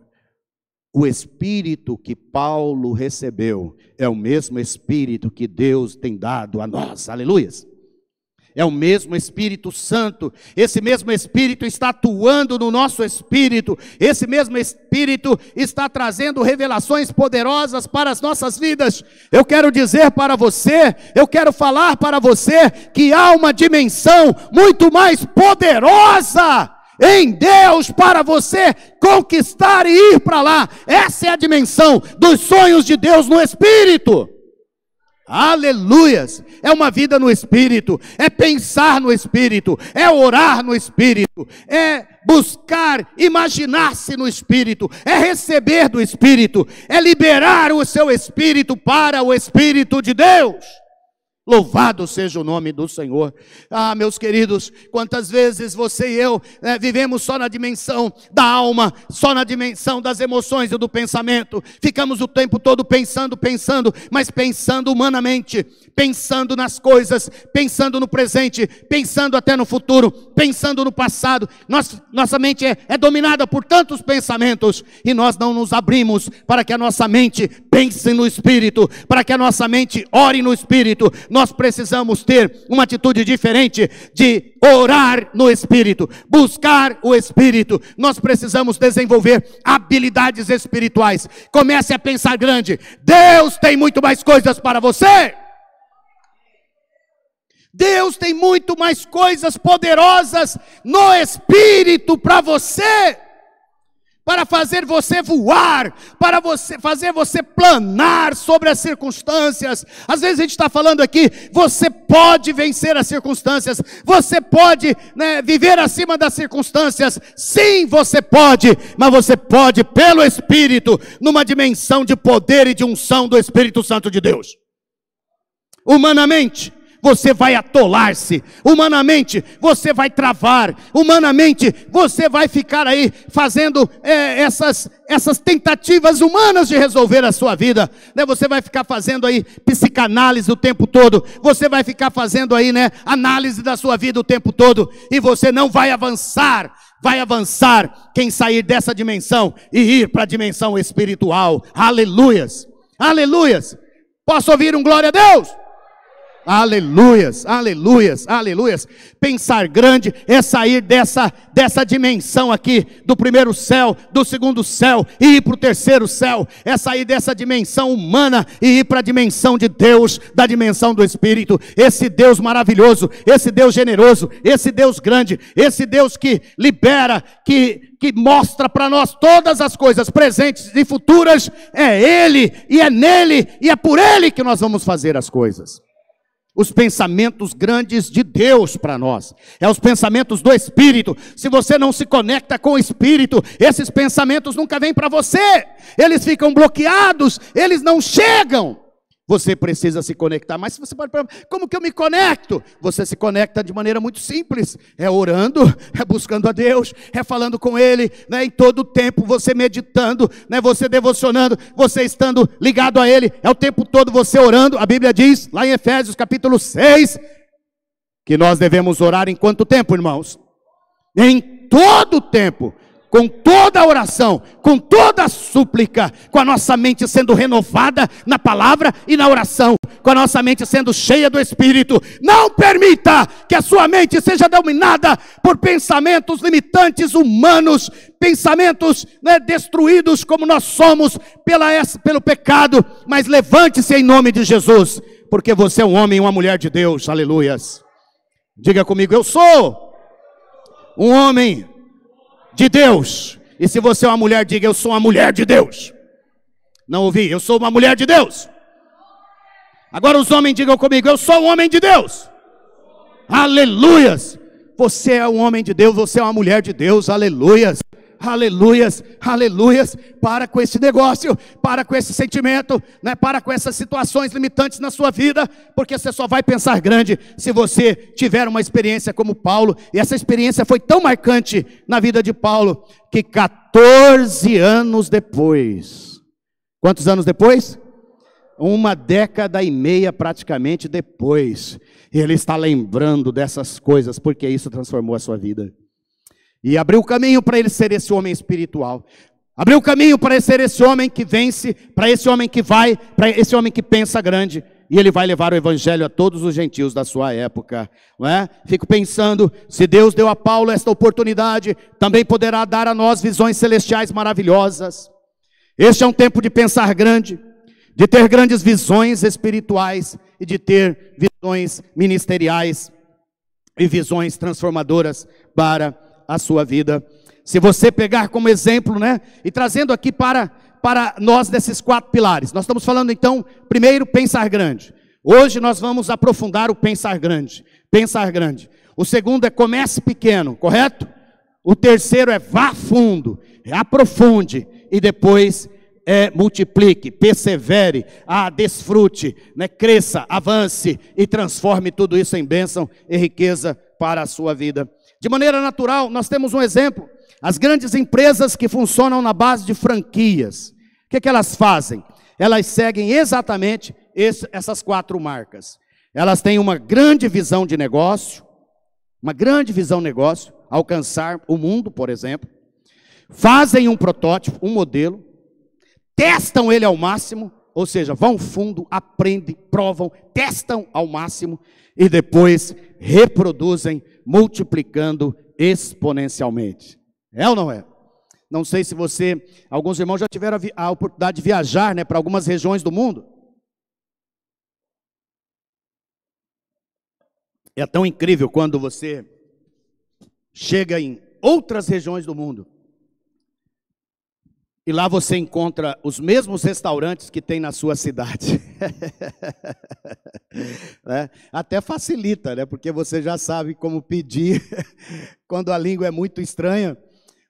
O espírito que Paulo recebeu é o mesmo espírito que Deus tem dado a nós. Aleluias. É o mesmo Espírito Santo. Esse mesmo Espírito está atuando no nosso espírito. Esse mesmo Espírito está trazendo revelações poderosas para as nossas vidas. Eu quero dizer para você, eu quero falar para você que há uma dimensão muito mais poderosa em Deus para você conquistar e ir para lá. Essa é a dimensão dos sonhos de Deus no Espírito. Aleluias, é uma vida no Espírito, é pensar no Espírito, é orar no Espírito, é buscar, imaginar-se no Espírito, é receber do Espírito, é liberar o seu Espírito para o Espírito de Deus. Louvado seja o nome do Senhor. Ah, meus queridos, quantas vezes você e eu vivemos só na dimensão da alma, só na dimensão das emoções e do pensamento. Ficamos o tempo todo pensando, mas pensando humanamente, pensando nas coisas, pensando no presente, pensando até no futuro, pensando no passado. Nossa mente é dominada por tantos pensamentos e nós não nos abrimos para que a nossa mente pense no Espírito, para que a nossa mente ore no Espírito. Nós precisamos ter uma atitude diferente de orar no Espírito, buscar o Espírito. Nós precisamos desenvolver habilidades espirituais. Comece a pensar grande. Deus tem muito mais coisas para você. Deus tem muito mais coisas poderosas no Espírito para você. Para fazer você voar, para fazer você planar sobre as circunstâncias. Às vezes a gente está falando aqui, você pode vencer as circunstâncias, você pode viver acima das circunstâncias. Sim, você pode, mas você pode pelo Espírito, numa dimensão de poder e de unção do Espírito Santo de Deus. Humanamente, você vai atolar-se, humanamente você vai travar, humanamente você vai ficar aí fazendo essas tentativas humanas de resolver a sua vida, Você vai ficar fazendo aí psicanálise o tempo todo, você vai ficar fazendo aí, análise da sua vida o tempo todo, e você não vai avançar. Vai avançar quem sair dessa dimensão e ir para a dimensão espiritual. Aleluias, aleluias. Posso ouvir um glória a Deus? Aleluias, aleluias, aleluias. Pensar grande é sair dessa dimensão aqui, do primeiro céu, do segundo céu, e ir para o terceiro céu. É sair dessa dimensão humana e ir para a dimensão de Deus, da dimensão do Espírito. Esse Deus maravilhoso, esse Deus generoso, esse Deus grande, esse Deus que libera, que mostra para nós todas as coisas presentes e futuras. É Ele, e é nele, e é por Ele que nós vamos fazer as coisas. Os pensamentos grandes de Deus para nós, é os pensamentos do Espírito. Se você não se conecta com o Espírito, esses pensamentos nunca vêm para você, eles ficam bloqueados, eles não chegam. Você precisa se conectar. Mas você pode perguntar, como que eu me conecto? Você se conecta de maneira muito simples, é orando, é buscando a Deus, é falando com Ele, em todo o tempo, você meditando, você devocionando, você estando ligado a Ele, é o tempo todo você orando. A Bíblia diz, lá em Efésios capítulo 6, que nós devemos orar em quanto tempo, irmãos? Em todo o tempo, com toda a oração, com toda a súplica, com a nossa mente sendo renovada na palavra e na oração, com a nossa mente sendo cheia do Espírito. Não permita que a sua mente seja dominada por pensamentos limitantes humanos, pensamentos destruídos como nós somos pelo pecado. Mas levante-se em nome de Jesus, porque você é um homem e uma mulher de Deus. Aleluias. Diga comigo, eu sou um homem de Deus. E se você é uma mulher, diga, eu sou uma mulher de Deus. Não ouvi, eu sou uma mulher de Deus. Agora os homens digam comigo, eu sou um homem de Deus. Aleluias. Você é um homem de Deus, você é uma mulher de Deus. Aleluias, aleluias, aleluias. Para com esse negócio, para com esse sentimento, para com essas situações limitantes na sua vida, porque você só vai pensar grande se você tiver uma experiência como Paulo. E essa experiência foi tão marcante na vida de Paulo, que 14 anos depois, quantos anos depois? 1 década e meia praticamente depois. E ele está lembrando dessas coisas, porque isso transformou a sua vida. E abriu o caminho para ele ser esse homem espiritual. Abriu o caminho para ser esse homem que vence, para esse homem que vai, para esse homem que pensa grande. E ele vai levar o evangelho a todos os gentios da sua época, não é? Fico pensando, se Deus deu a Paulo esta oportunidade, também poderá dar a nós visões celestiais maravilhosas. Este é um tempo de pensar grande, de ter grandes visões espirituais e de ter visões ministeriais e visões transformadoras para a sua vida. Se você pegar como exemplo, né, e trazendo aqui para nós desses 4 pilares, nós estamos falando então, primeiro, pensar grande. Hoje nós vamos aprofundar o pensar grande. Pensar grande. O segundo é comece pequeno, correto? O terceiro é vá fundo, aprofunde e depois multiplique, persevere, desfrute, né, cresça, avance e transforme tudo isso em bênção e riqueza para a sua vida. De maneira natural, nós temos um exemplo. As grandes empresas que funcionam na base de franquias, o que elas fazem? Elas seguem exatamente essas 4 marcas. Elas têm uma grande visão de negócio, alcançar o mundo, por exemplo. Fazem um protótipo, um modelo, testam ele ao máximo, ou seja, vão fundo, aprendem, provam, testam ao máximo e depois reproduzem, multiplicando exponencialmente. É ou não é? Não sei se alguns irmãos já tiveram a oportunidade de viajar, né, para algumas regiões do mundo. É tão incrível quando você chega em outras regiões do mundo. E lá você encontra os mesmos restaurantes que tem na sua cidade. Até facilita, né? Porque você já sabe como pedir. Quando a língua é muito estranha,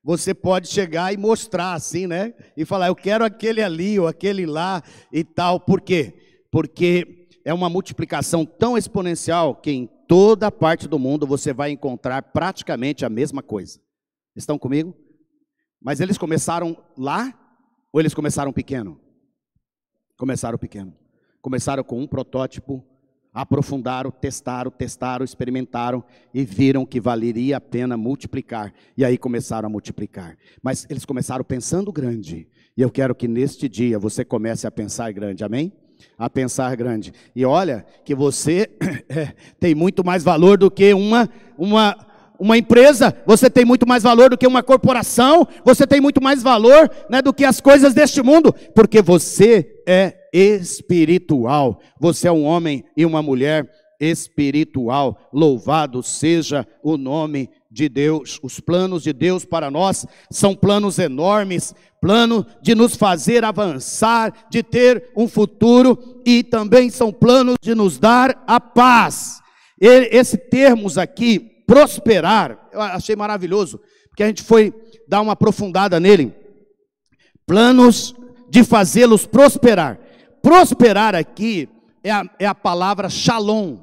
você pode chegar e mostrar assim, né? E falar, eu quero aquele ali ou aquele lá e tal. Por quê? Porque é uma multiplicação tão exponencial que em toda parte do mundo você vai encontrar praticamente a mesma coisa. Estão comigo? Mas eles começaram lá ou eles começaram pequeno? Começaram pequeno. Começaram com um protótipo, aprofundaram, testaram, experimentaram e viram que valeria a pena multiplicar. E aí começaram a multiplicar. Mas eles começaram pensando grande. E eu quero que neste dia você comece a pensar grande, amém? A pensar grande. E olha que você tem muito mais valor do que uma empresa, você tem muito mais valor do que uma corporação, você tem muito mais valor, né, do que as coisas deste mundo, porque você é espiritual, você é um homem e uma mulher espiritual. Louvado seja o nome de Deus. Os planos de Deus para nós são planos enormes, plano de nos fazer avançar, de ter um futuro, e também são planos de nos dar a paz. Esse termos aqui, prosperar, eu achei maravilhoso, porque a gente foi dar uma aprofundada nele. Planos de fazê-los prosperar. Prosperar aqui é a palavra shalom.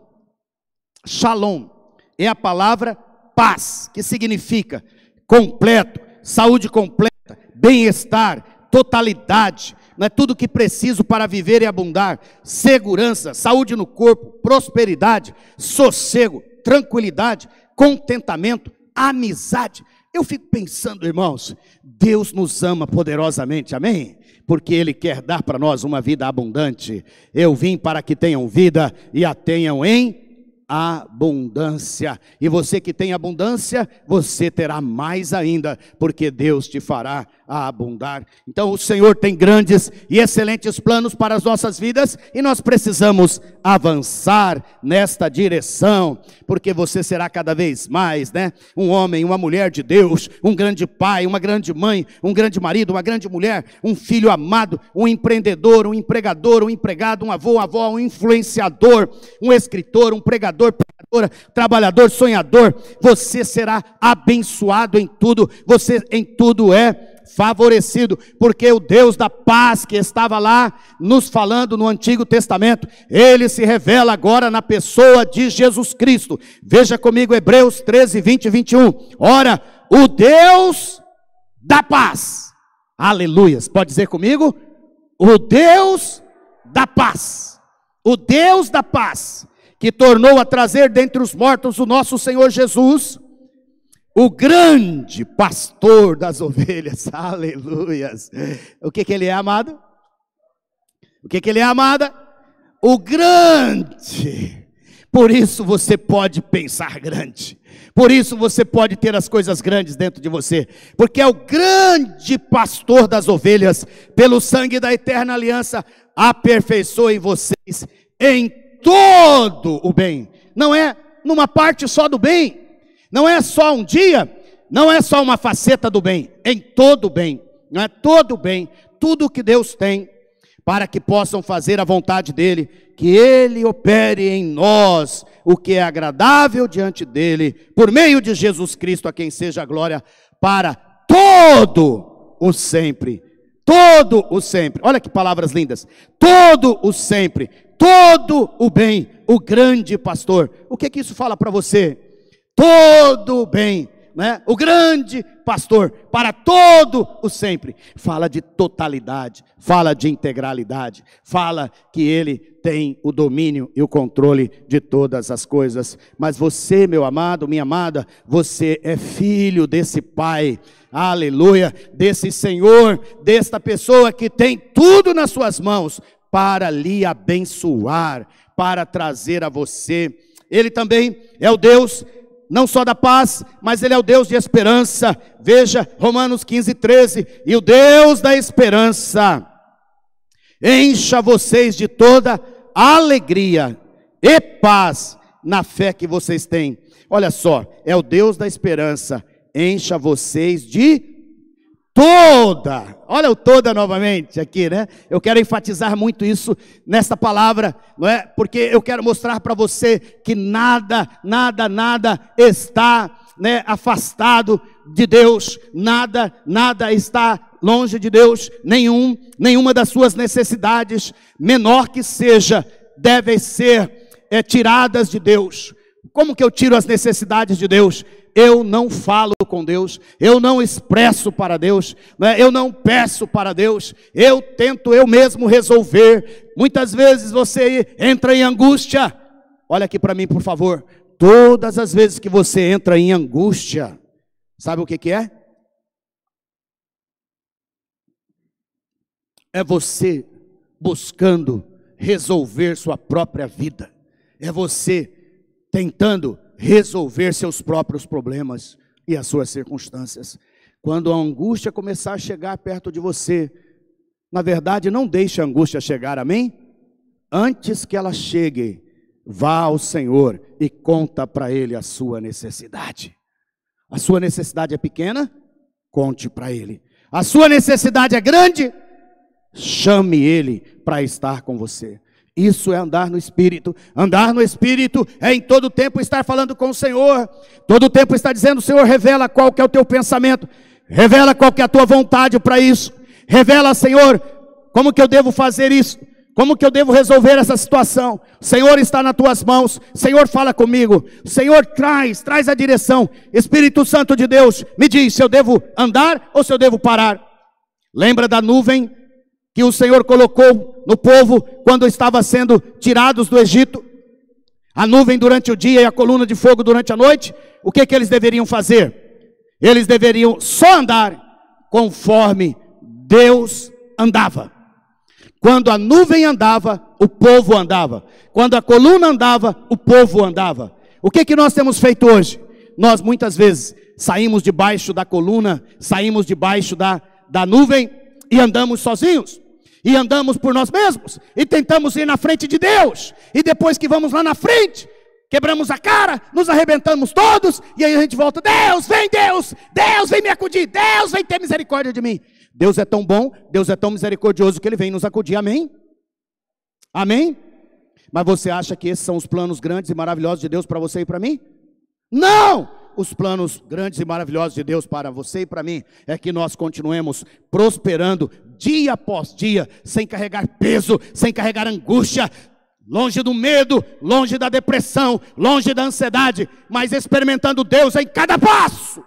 Shalom é a palavra paz, que significa completo, saúde completa, bem-estar, totalidade, não é tudo que preciso para viver e abundar, segurança, saúde no corpo, prosperidade, sossego, tranquilidade, contentamento, amizade. Eu fico pensando, irmãos, Deus nos ama poderosamente, amém? Porque Ele quer dar para nós uma vida abundante. Eu vim para que tenham vida e a tenham em abundância. E você que tem abundância, você terá mais ainda, porque Deus te fará abundar. Então o Senhor tem grandes e excelentes planos para as nossas vidas, e nós precisamos avançar nesta direção, porque você será cada vez mais, né, um homem, uma mulher de Deus, um grande pai, uma grande mãe, um grande marido, uma grande mulher, um filho amado, um empreendedor, um empregador, um empregado, um avô, uma avó, um influenciador, um escritor, um pregador, pregadora, trabalhador, sonhador. Você será abençoado em tudo, você em tudo é favorecido, porque o Deus da paz que estava lá nos falando no Antigo Testamento, Ele se revela agora na pessoa de Jesus Cristo. Veja comigo Hebreus 13, 20 e 21. Ora, o Deus da paz, aleluias, pode dizer comigo? O Deus da paz, o Deus da paz, que tornou a trazer dentre os mortos o nosso Senhor Jesus, o grande pastor das ovelhas, aleluias. O que ele é, amado? O que ele é, amada? O grande. Por isso você pode pensar grande, por isso você pode ter as coisas grandes dentro de você, porque é o grande pastor das ovelhas, pelo sangue da eterna aliança, aperfeiçoa em vocês em todo o bem. Não é numa parte só do bem, não é só um dia, não é só uma faceta do bem, em todo o bem, não é todo o bem, tudo que Deus tem, para que possam fazer a vontade dEle, que Ele opere em nós o que é agradável diante dEle, por meio de Jesus Cristo, a quem seja a glória para todo o sempre. Todo o sempre, olha que palavras lindas, todo o sempre, todo o bem, o grande pastor. O que isso fala para você? Todo o bem, né? O grande pastor, para todo o sempre, fala de totalidade, fala de integralidade, fala que ele tem o domínio e o controle de todas as coisas. Mas você, meu amado, minha amada, você é filho desse Pai, aleluia, desse Senhor, desta pessoa que tem tudo nas suas mãos para lhe abençoar, para trazer a você. Ele também é o Deus não só da paz, mas Ele é o Deus de esperança. Veja Romanos 15:13, e o Deus da esperança encha vocês de toda alegria e paz na fé que vocês têm. Olha só, é o Deus da esperança, encha vocês de toda, olha o toda novamente aqui, né? Eu quero enfatizar muito isso nesta palavra, não é? Porque eu quero mostrar para você que nada está, né, afastado de Deus, nada está longe de Deus, nenhuma das suas necessidades, menor que seja, devem ser tiradas de Deus. Como que eu tiro as necessidades de Deus? Eu não falo com Deus, eu não expresso para Deus, né? Eu não peço para Deus, eu tento eu mesmo resolver. Muitas vezes você entra em angústia, olha aqui para mim por favor, todas as vezes que você entra em angústia, sabe o que é? É você buscando resolver sua própria vida, é você tentando resolver seus próprios problemas e as suas circunstâncias. Quando a angústia começar a chegar perto de você, na verdade não deixe a angústia chegar, amém? Antes que ela chegue, vá ao Senhor e conta para Ele a sua necessidade. A sua necessidade é pequena? Conte para Ele. A sua necessidade é grande? Chame Ele para estar com você. Isso é andar no Espírito. Andar no Espírito é em todo tempo estar falando com o Senhor. Todo tempo estar dizendo: Senhor, revela qual que é o teu pensamento. Revela qual que é a tua vontade para isso. Revela, Senhor, como que eu devo fazer isso. Como que eu devo resolver essa situação. O Senhor está nas tuas mãos. Senhor, fala comigo. Senhor, traz a direção. Espírito Santo de Deus, me diz se eu devo andar ou se eu devo parar. Lembra da nuvem que o Senhor colocou no povo quando estava sendo tirados do Egito? A nuvem durante o dia e a coluna de fogo durante a noite. O que eles deveriam fazer? Eles deveriam só andar conforme Deus andava. Quando a nuvem andava, o povo andava. Quando a coluna andava, o povo andava. O que nós temos feito hoje? Nós muitas vezes saímos debaixo da coluna, saímos debaixo da nuvem e andamos sozinhos. E andamos por nós mesmos, e tentamos ir na frente de Deus, e depois que vamos lá na frente, quebramos a cara, nos arrebentamos todos, e aí a gente volta: Deus vem me acudir, Deus vem ter misericórdia de mim. Deus é tão bom, Deus é tão misericordioso que Ele vem nos acudir, amém? Amém? Mas você acha que esses são os planos grandes e maravilhosos de Deus para você e para mim? Não! Os planos grandes e maravilhosos de Deus para você e para mim é que nós continuemos prosperando dia após dia, sem carregar peso, sem carregar angústia, longe do medo, longe da depressão, longe da ansiedade, mas experimentando Deus em cada passo,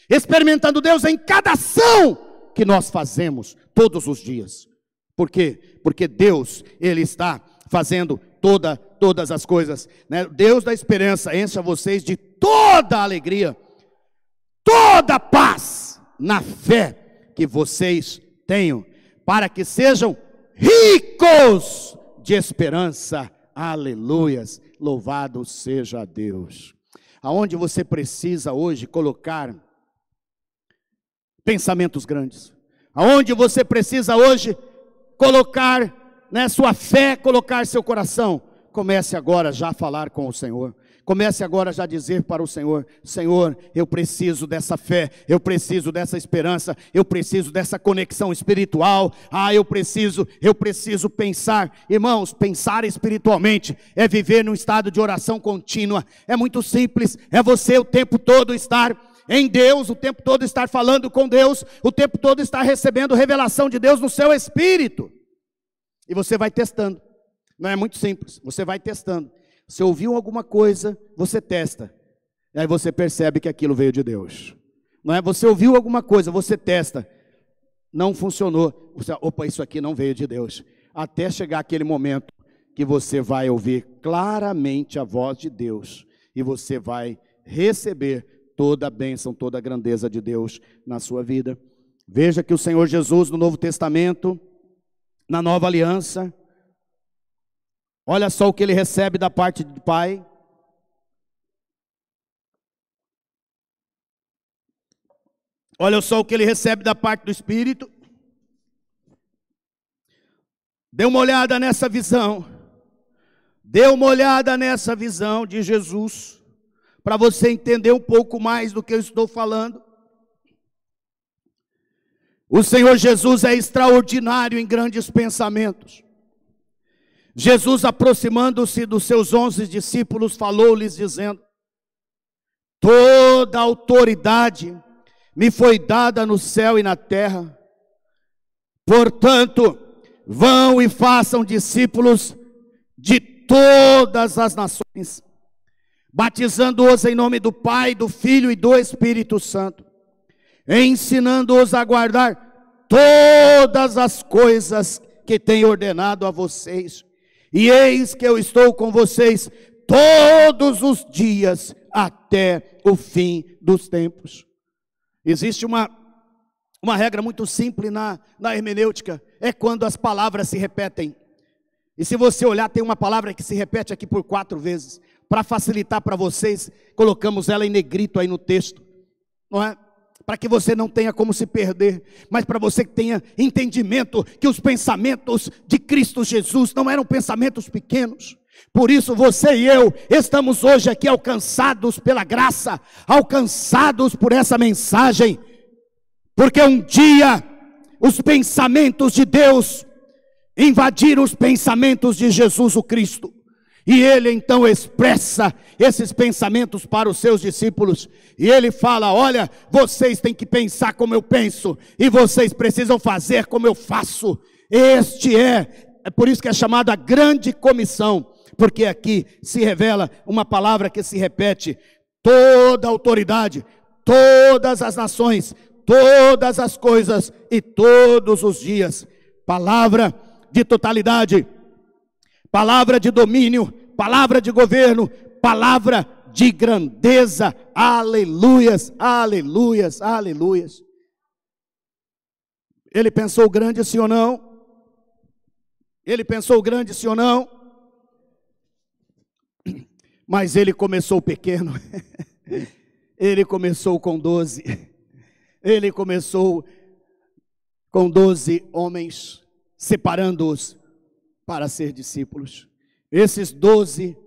experimentando Deus em cada ação que nós fazemos todos os dias. Por quê? Porque Deus, Ele está fazendo todas as coisas, né? Deus da esperança encha vocês de toda a alegria, toda a paz, na fé que vocês tenham, para que sejam ricos de esperança. Aleluias, louvado seja Deus. Aonde você precisa hoje colocar pensamentos grandes, aonde você precisa hoje colocar, né, sua fé, colocar seu coração, comece agora já a falar com o Senhor. Comece agora já a dizer para o Senhor: Senhor, eu preciso dessa fé, eu preciso dessa esperança, eu preciso dessa conexão espiritual. Eu preciso pensar. Irmãos, pensar espiritualmente é viver num estado de oração contínua. É muito simples, é você o tempo todo estar em Deus, o tempo todo estar falando com Deus, o tempo todo estar recebendo revelação de Deus no seu espírito. E você vai testando. Não é muito simples, você vai testando. Você ouviu alguma coisa, você testa. E aí você percebe que aquilo veio de Deus. Não é? Você ouviu alguma coisa, você testa. Não funcionou. Você, opa, isso aqui não veio de Deus. Até chegar aquele momento que você vai ouvir claramente a voz de Deus. E você vai receber toda a bênção, toda a grandeza de Deus na sua vida. Veja que o Senhor Jesus no Novo Testamento, na Nova Aliança, olha só o que ele recebe da parte do Pai. Olha só o que ele recebe da parte do Espírito. Dê uma olhada nessa visão. Dê uma olhada nessa visão de Jesus, para você entender um pouco mais do que eu estou falando. O Senhor Jesus é extraordinário em grandes pensamentos. Jesus, aproximando-se dos seus 11 discípulos, falou-lhes dizendo: toda autoridade me foi dada no céu e na terra. Portanto, vão e façam discípulos de todas as nações, batizando-os em nome do Pai, do Filho e do Espírito Santo, ensinando-os a guardar todas as coisas que tenho ordenado a vocês. E eis que eu estou com vocês todos os dias até o fim dos tempos. Existe uma regra muito simples na hermenêutica, é quando as palavras se repetem. E se você olhar, tem uma palavra que se repete aqui por 4 vezes. Para facilitar para vocês, colocamos ela em negrito aí no texto, não é? Para que você não tenha como se perder, mas para você que tenha entendimento que os pensamentos de Cristo Jesus não eram pensamentos pequenos. Por isso você e eu estamos hoje aqui alcançados pela graça, alcançados por essa mensagem, porque um dia os pensamentos de Deus invadiram os pensamentos de Jesus o Cristo. E ele então expressa esses pensamentos para os seus discípulos. E ele fala: olha, vocês têm que pensar como eu penso, e vocês precisam fazer como eu faço. É por isso que é chamado a grande comissão, porque aqui se revela uma palavra que se repete: toda autoridade, todas as nações, todas as coisas e todos os dias. Palavra de totalidade, palavra de domínio, palavra de governo, palavra de grandeza. Aleluias, aleluias, aleluias. Ele pensou grande, sim ou não? Ele pensou grande, sim ou não? Mas ele começou pequeno. Ele começou com 12. Ele começou com 12 homens, separando-os para ser discípulos. Esses 12,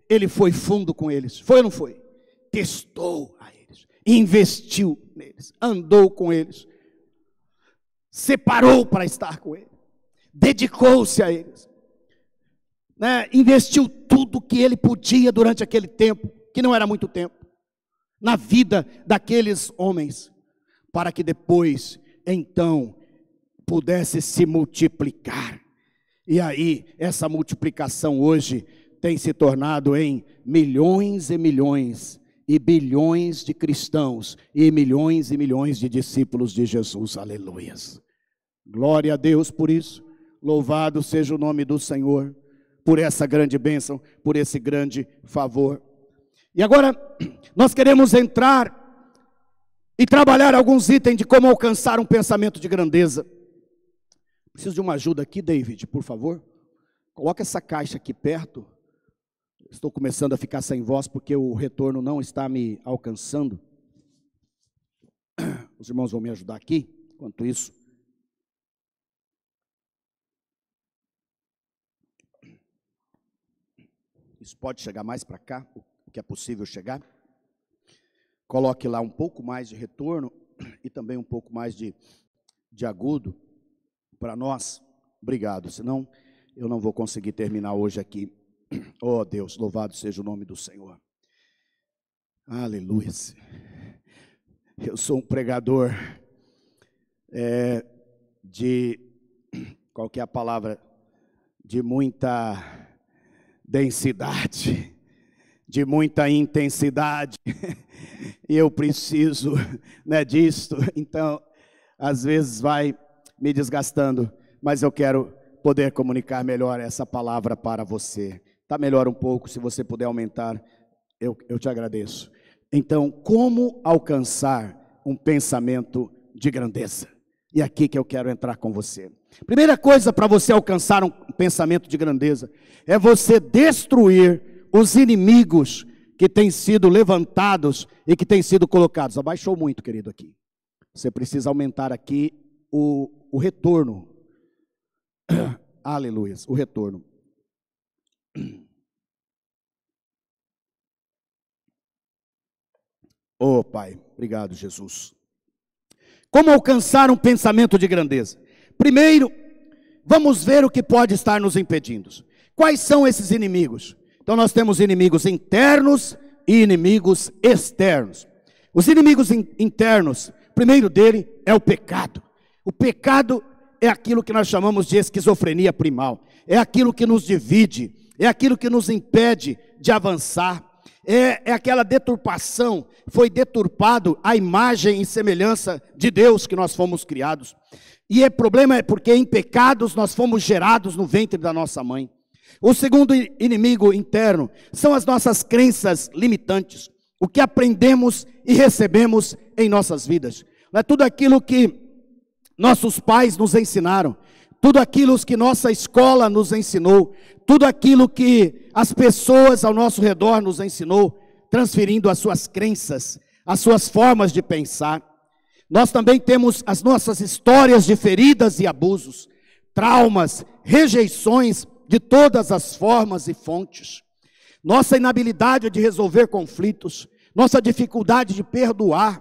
ele foi fundo com eles. Foi ou não foi? Testou a eles, investiu neles, andou com eles, separou para estar com eles, dedicou-se a eles, né? Investiu tudo que ele podia durante aquele tempo, que não era muito tempo, na vida daqueles homens, para que depois, então, pudesse se multiplicar. E aí, essa multiplicação hoje tem se tornado em milhões e milhões, e bilhões de cristãos, e milhões de discípulos de Jesus. Aleluias. Glória a Deus por isso. Louvado seja o nome do Senhor por essa grande bênção, por esse grande favor. E agora nós queremos entrar e trabalhar alguns itens de como alcançar um pensamento de grandeza. Preciso de uma ajuda aqui, David, por favor. Coloca essa caixa aqui perto. Estou começando a ficar sem voz porque o retorno não está me alcançando. Os irmãos vão me ajudar aqui, enquanto isso. Isso pode chegar mais para cá, o que é possível chegar. Coloque lá um pouco mais de retorno e também um pouco mais de agudo para nós. Obrigado, senão eu não vou conseguir terminar hoje aqui. Oh Deus, louvado seja o nome do Senhor. Aleluia. Eu sou um pregador qual que é a palavra? De muita densidade, de muita intensidade, e eu preciso, né, disto, então, às vezes vai me desgastando, mas eu quero poder comunicar melhor essa palavra para você. Está melhor um pouco, se você puder aumentar, eu te agradeço. Então, como alcançar um pensamento de grandeza? E aqui que eu quero entrar com você. Primeira coisa para você alcançar um pensamento de grandeza é você destruir os inimigos que têm sido levantados e que têm sido colocados. Abaixou muito, querido, aqui. Você precisa aumentar aqui o retorno. Aleluia, o retorno. Oh, Pai, obrigado, Jesus. Como alcançar um pensamento de grandeza? Primeiro, vamos ver o que pode estar nos impedindo. Quais são esses inimigos? Então nós temos inimigos internos e inimigos externos. Os inimigos internos, primeiro dele é o pecado. O pecado é aquilo que nós chamamos de esquizofrenia primal. É aquilo que nos divide, é aquilo que nos impede de avançar. É aquela deturpação, foi deturpado a imagem e semelhança de Deus que nós fomos criados. E o problema é porque em pecados nós fomos gerados no ventre da nossa mãe. O segundo inimigo interno são as nossas crenças limitantes. O que aprendemos e recebemos em nossas vidas. É tudo aquilo que nossos pais nos ensinaram. Tudo aquilo que nossa escola nos ensinou. Tudo aquilo que as pessoas ao nosso redor nos ensinou. Transferindo as suas crenças, as suas formas de pensar. Nós também temos as nossas histórias de feridas e abusos, traumas, rejeições de todas as formas e fontes. Nossa inabilidade de resolver conflitos, nossa dificuldade de perdoar,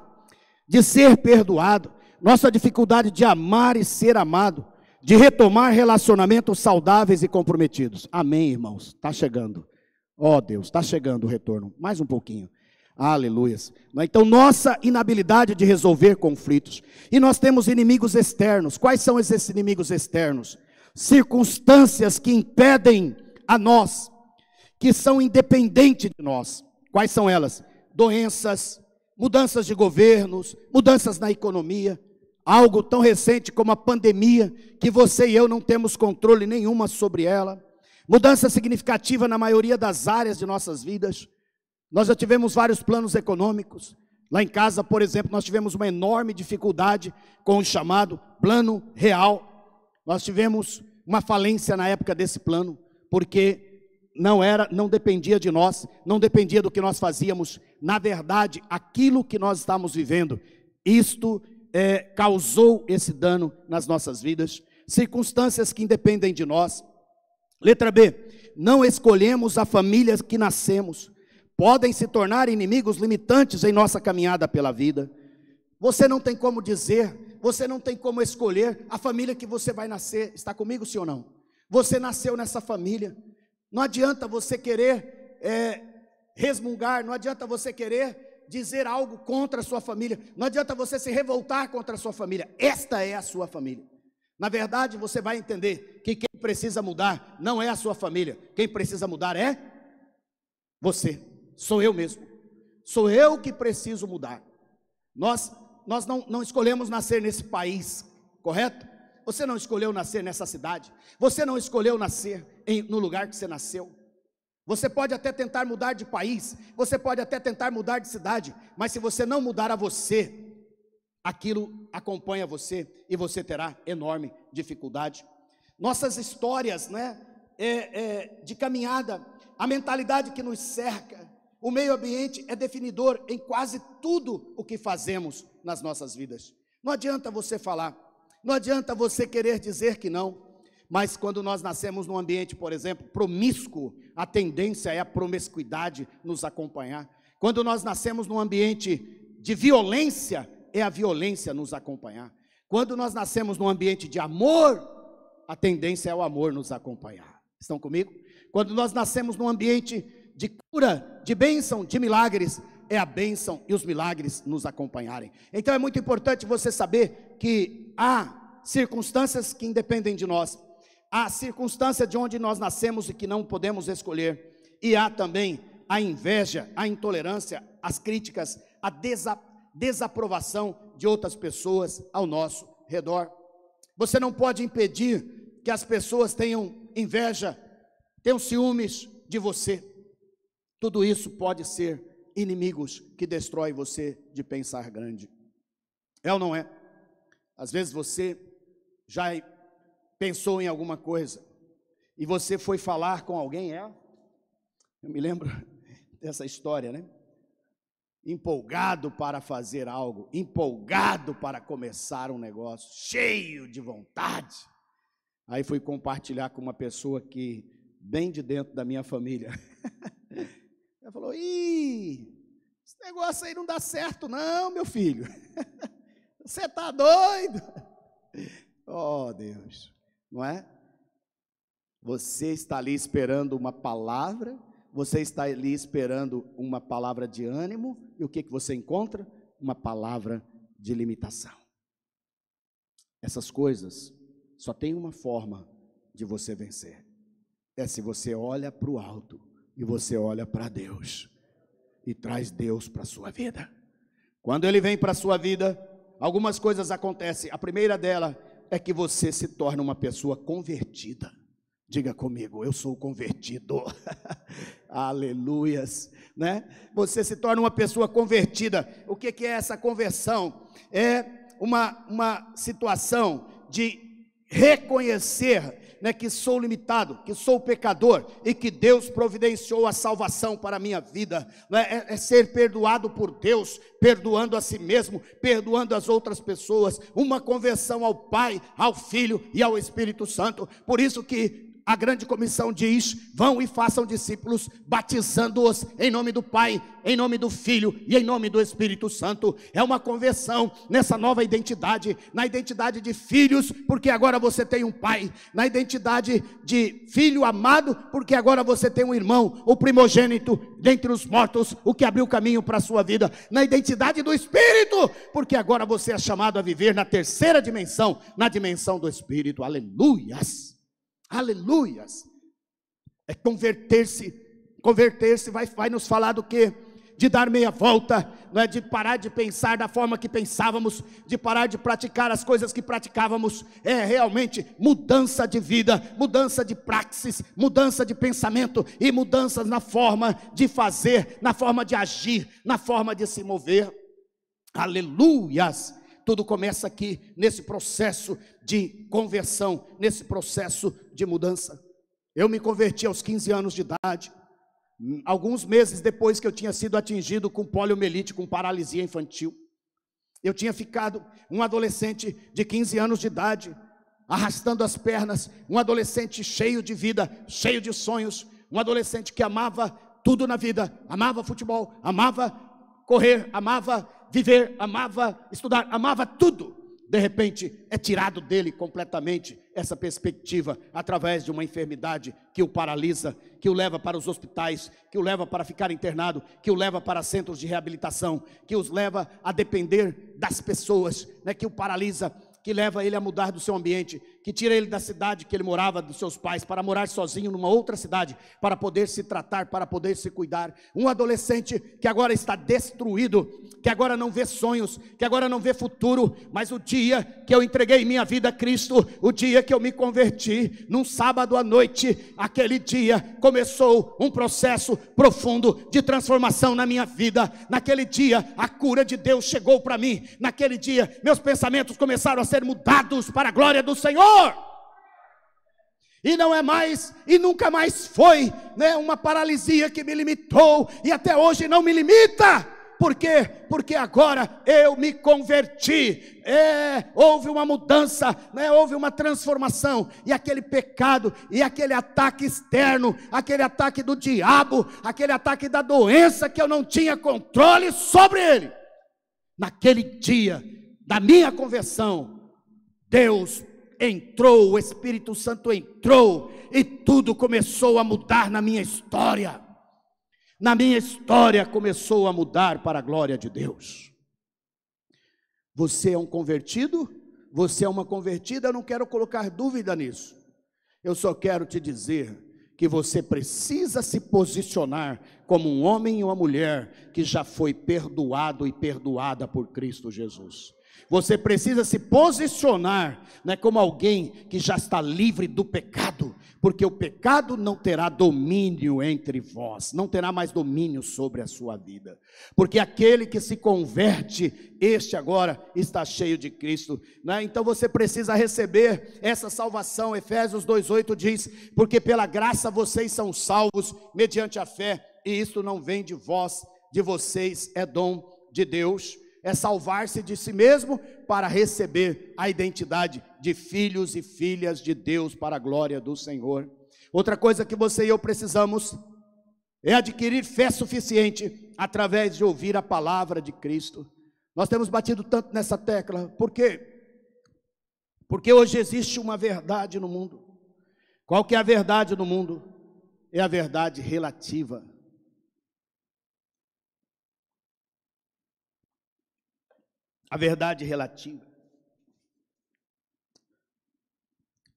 de ser perdoado, nossa dificuldade de amar e ser amado, de retomar relacionamentos saudáveis e comprometidos. Amém, irmãos? Está chegando. Ó Deus, está chegando o retorno. Mais um pouquinho. Aleluia. Então, nossa inabilidade de resolver conflitos. E nós temos inimigos externos. Quais são esses inimigos externos? Circunstâncias que impedem a nós, que são independentes de nós. Quais são elas? Doenças, mudanças de governos, mudanças na economia. Algo tão recente como a pandemia, que você e eu não temos controle nenhuma sobre ela. Mudança significativa na maioria das áreas de nossas vidas. Nós já tivemos vários planos econômicos. Lá em casa, por exemplo, nós tivemos uma enorme dificuldade com o chamado Plano Real. Nós tivemos uma falência na época desse plano, porque não dependia de nós, não dependia do que nós fazíamos. Na verdade, aquilo que nós estamos vivendo, isto causou esse dano nas nossas vidas. Circunstâncias que independem de nós. Letra B, não escolhemos a família que nascemos. Podem se tornar inimigos limitantes em nossa caminhada pela vida. Você não tem como dizer, você não tem como escolher a família que você vai nascer. Está comigo, sim ou não? Você nasceu nessa família. Não adianta você querer resmungar, não adianta você querer dizer algo contra a sua família. Não adianta você se revoltar contra a sua família. Esta é a sua família. Na verdade, você vai entender que quem precisa mudar não é a sua família. Quem precisa mudar é você. Sou eu mesmo. Sou eu que preciso mudar. Nós não escolhemos nascer nesse país, correto? Você não escolheu nascer nessa cidade. Você não escolheu nascer no lugar que você nasceu. Você pode até tentar mudar de país, você pode até tentar mudar de cidade, mas se você não mudar a você, aquilo acompanha você e você terá enorme dificuldade. Nossas histórias, né, de caminhada, a mentalidade que nos cerca, o meio ambiente é definidor em quase tudo o que fazemos nas nossas vidas. Não adianta você falar, não adianta você querer dizer que não, mas quando nós nascemos num ambiente, por exemplo, promíscuo, a tendência é a promiscuidade nos acompanhar. Quando nós nascemos num ambiente de violência, é a violência nos acompanhar. Quando nós nascemos num ambiente de amor, a tendência é o amor nos acompanhar. Estão comigo? Quando nós nascemos num ambiente de cura, de bênção, de milagres, é a bênção e os milagres nos acompanharem. Então é muito importante você saber que há circunstâncias que independem de nós. Há circunstância de onde nós nascemos e que não podemos escolher. E há também a inveja, a intolerância, as críticas, a desaprovação de outras pessoas ao nosso redor. Você não pode impedir que as pessoas tenham inveja, tenham ciúmes de você. Tudo isso pode ser inimigos que destroem você de pensar grande. É ou não é? Às vezes você já pensou em alguma coisa e você foi falar com alguém, eu me lembro dessa história, né? Empolgado para fazer algo, empolgado para começar um negócio, cheio de vontade. Aí fui compartilhar com uma pessoa que, bem de dentro da minha família, ela falou: ih, esse negócio aí não dá certo não, meu filho, você está doido? Oh Deus, não é? Você está ali esperando uma palavra, você está ali esperando uma palavra de ânimo, e o que você encontra? Uma palavra de limitação. Essas coisas só tem uma forma de você vencer, é se você olha para o alto, e você olha para Deus, e traz Deus para a sua vida. Quando Ele vem para a sua vida, algumas coisas acontecem. A primeira dela é que você se torna uma pessoa convertida. Diga comigo, eu sou convertido. Aleluias, né? Você se torna uma pessoa convertida. O que é essa conversão? É uma situação de reconhecer, né, que sou limitado, que sou pecador e que Deus providenciou a salvação para a minha vida, né? É ser perdoado por Deus, perdoando a si mesmo, perdoando as outras pessoas, uma conversão ao Pai, ao Filho e ao Espírito Santo. Por isso que a grande comissão diz: vão e façam discípulos, batizando-os em nome do Pai, em nome do Filho e em nome do Espírito Santo. É uma conversão nessa nova identidade, na identidade de filhos, porque agora você tem um pai, na identidade de filho amado, porque agora você tem um irmão, o primogênito dentre os mortos, o que abriu caminho para a sua vida, na identidade do Espírito, porque agora você é chamado a viver na terceira dimensão, na dimensão do Espírito. Aleluias! Aleluias! É converter-se vai nos falar do quê? De dar meia volta, não é? De parar de pensar da forma que pensávamos, de parar de praticar as coisas que praticávamos. É realmente mudança de vida, mudança de praxis, mudança de pensamento e mudanças na forma de fazer, na forma de agir, na forma de se mover. Aleluias! Tudo começa aqui, nesse processo de conversão, nesse processo de mudança. Eu me converti aos 15 anos de idade, alguns meses depois que eu tinha sido atingido com poliomielite, com paralisia infantil. Eu tinha ficado um adolescente de 15 anos de idade, arrastando as pernas, um adolescente cheio de vida, cheio de sonhos, um adolescente que amava tudo na vida, amava futebol, amava correr, amava viver, amava estudar, amava tudo. De repente é tirado dele completamente essa perspectiva, através de uma enfermidade que o paralisa, que o leva para os hospitais, que o leva para ficar internado, que o leva para centros de reabilitação, que os leva a depender das pessoas, né, que o paralisa, que leva ele a mudar do seu ambiente, que tira ele da cidade que ele morava, dos seus pais, para morar sozinho numa outra cidade, para poder se tratar, para poder se cuidar. Um adolescente que agora está destruído, que agora não vê sonhos, que agora não vê futuro. Mas o dia que eu entreguei minha vida a Cristo, o dia que eu me converti, num sábado à noite, aquele dia começou um processo profundo de transformação na minha vida. Naquele dia a cura de Deus chegou para mim. Naquele dia meus pensamentos começaram a ser mudados para a glória do Senhor. E não é mais, e nunca mais foi, né, uma paralisia que me limitou, e até hoje não me limita. Por quê? Porque agora eu me converti, houve uma mudança, né? Houve uma transformação, e aquele pecado, e aquele ataque externo, aquele ataque do diabo, aquele ataque da doença que eu não tinha controle sobre ele, naquele dia da minha conversão, Deus entrou, o Espírito Santo entrou, e tudo começou a mudar na minha história. Na minha história começou a mudar para a glória de Deus. Você é um convertido? Você é uma convertida? Eu não quero colocar dúvida nisso. Eu só quero te dizer que você precisa se posicionar como um homem ou uma mulher que já foi perdoado e perdoada por Cristo Jesus. Você precisa se posicionar, né, como alguém que já está livre do pecado, porque o pecado não terá domínio entre vós, não terá mais domínio sobre a sua vida, porque aquele que se converte, este agora está cheio de Cristo, né? Então você precisa receber essa salvação. Efésios 2:8 diz: porque pela graça vocês são salvos mediante a fé, e isso não vem de vós, de vocês, é dom de Deus. É salvar-se de si mesmo para receber a identidade de filhos e filhas de Deus para a glória do Senhor. Outra coisa que você e eu precisamos é adquirir fé suficiente através de ouvir a palavra de Cristo. Nós temos batido tanto nessa tecla, por quê? Porque hoje existe uma verdade no mundo. Qual que é a verdade no mundo? É a verdade relativa. A verdade relativa.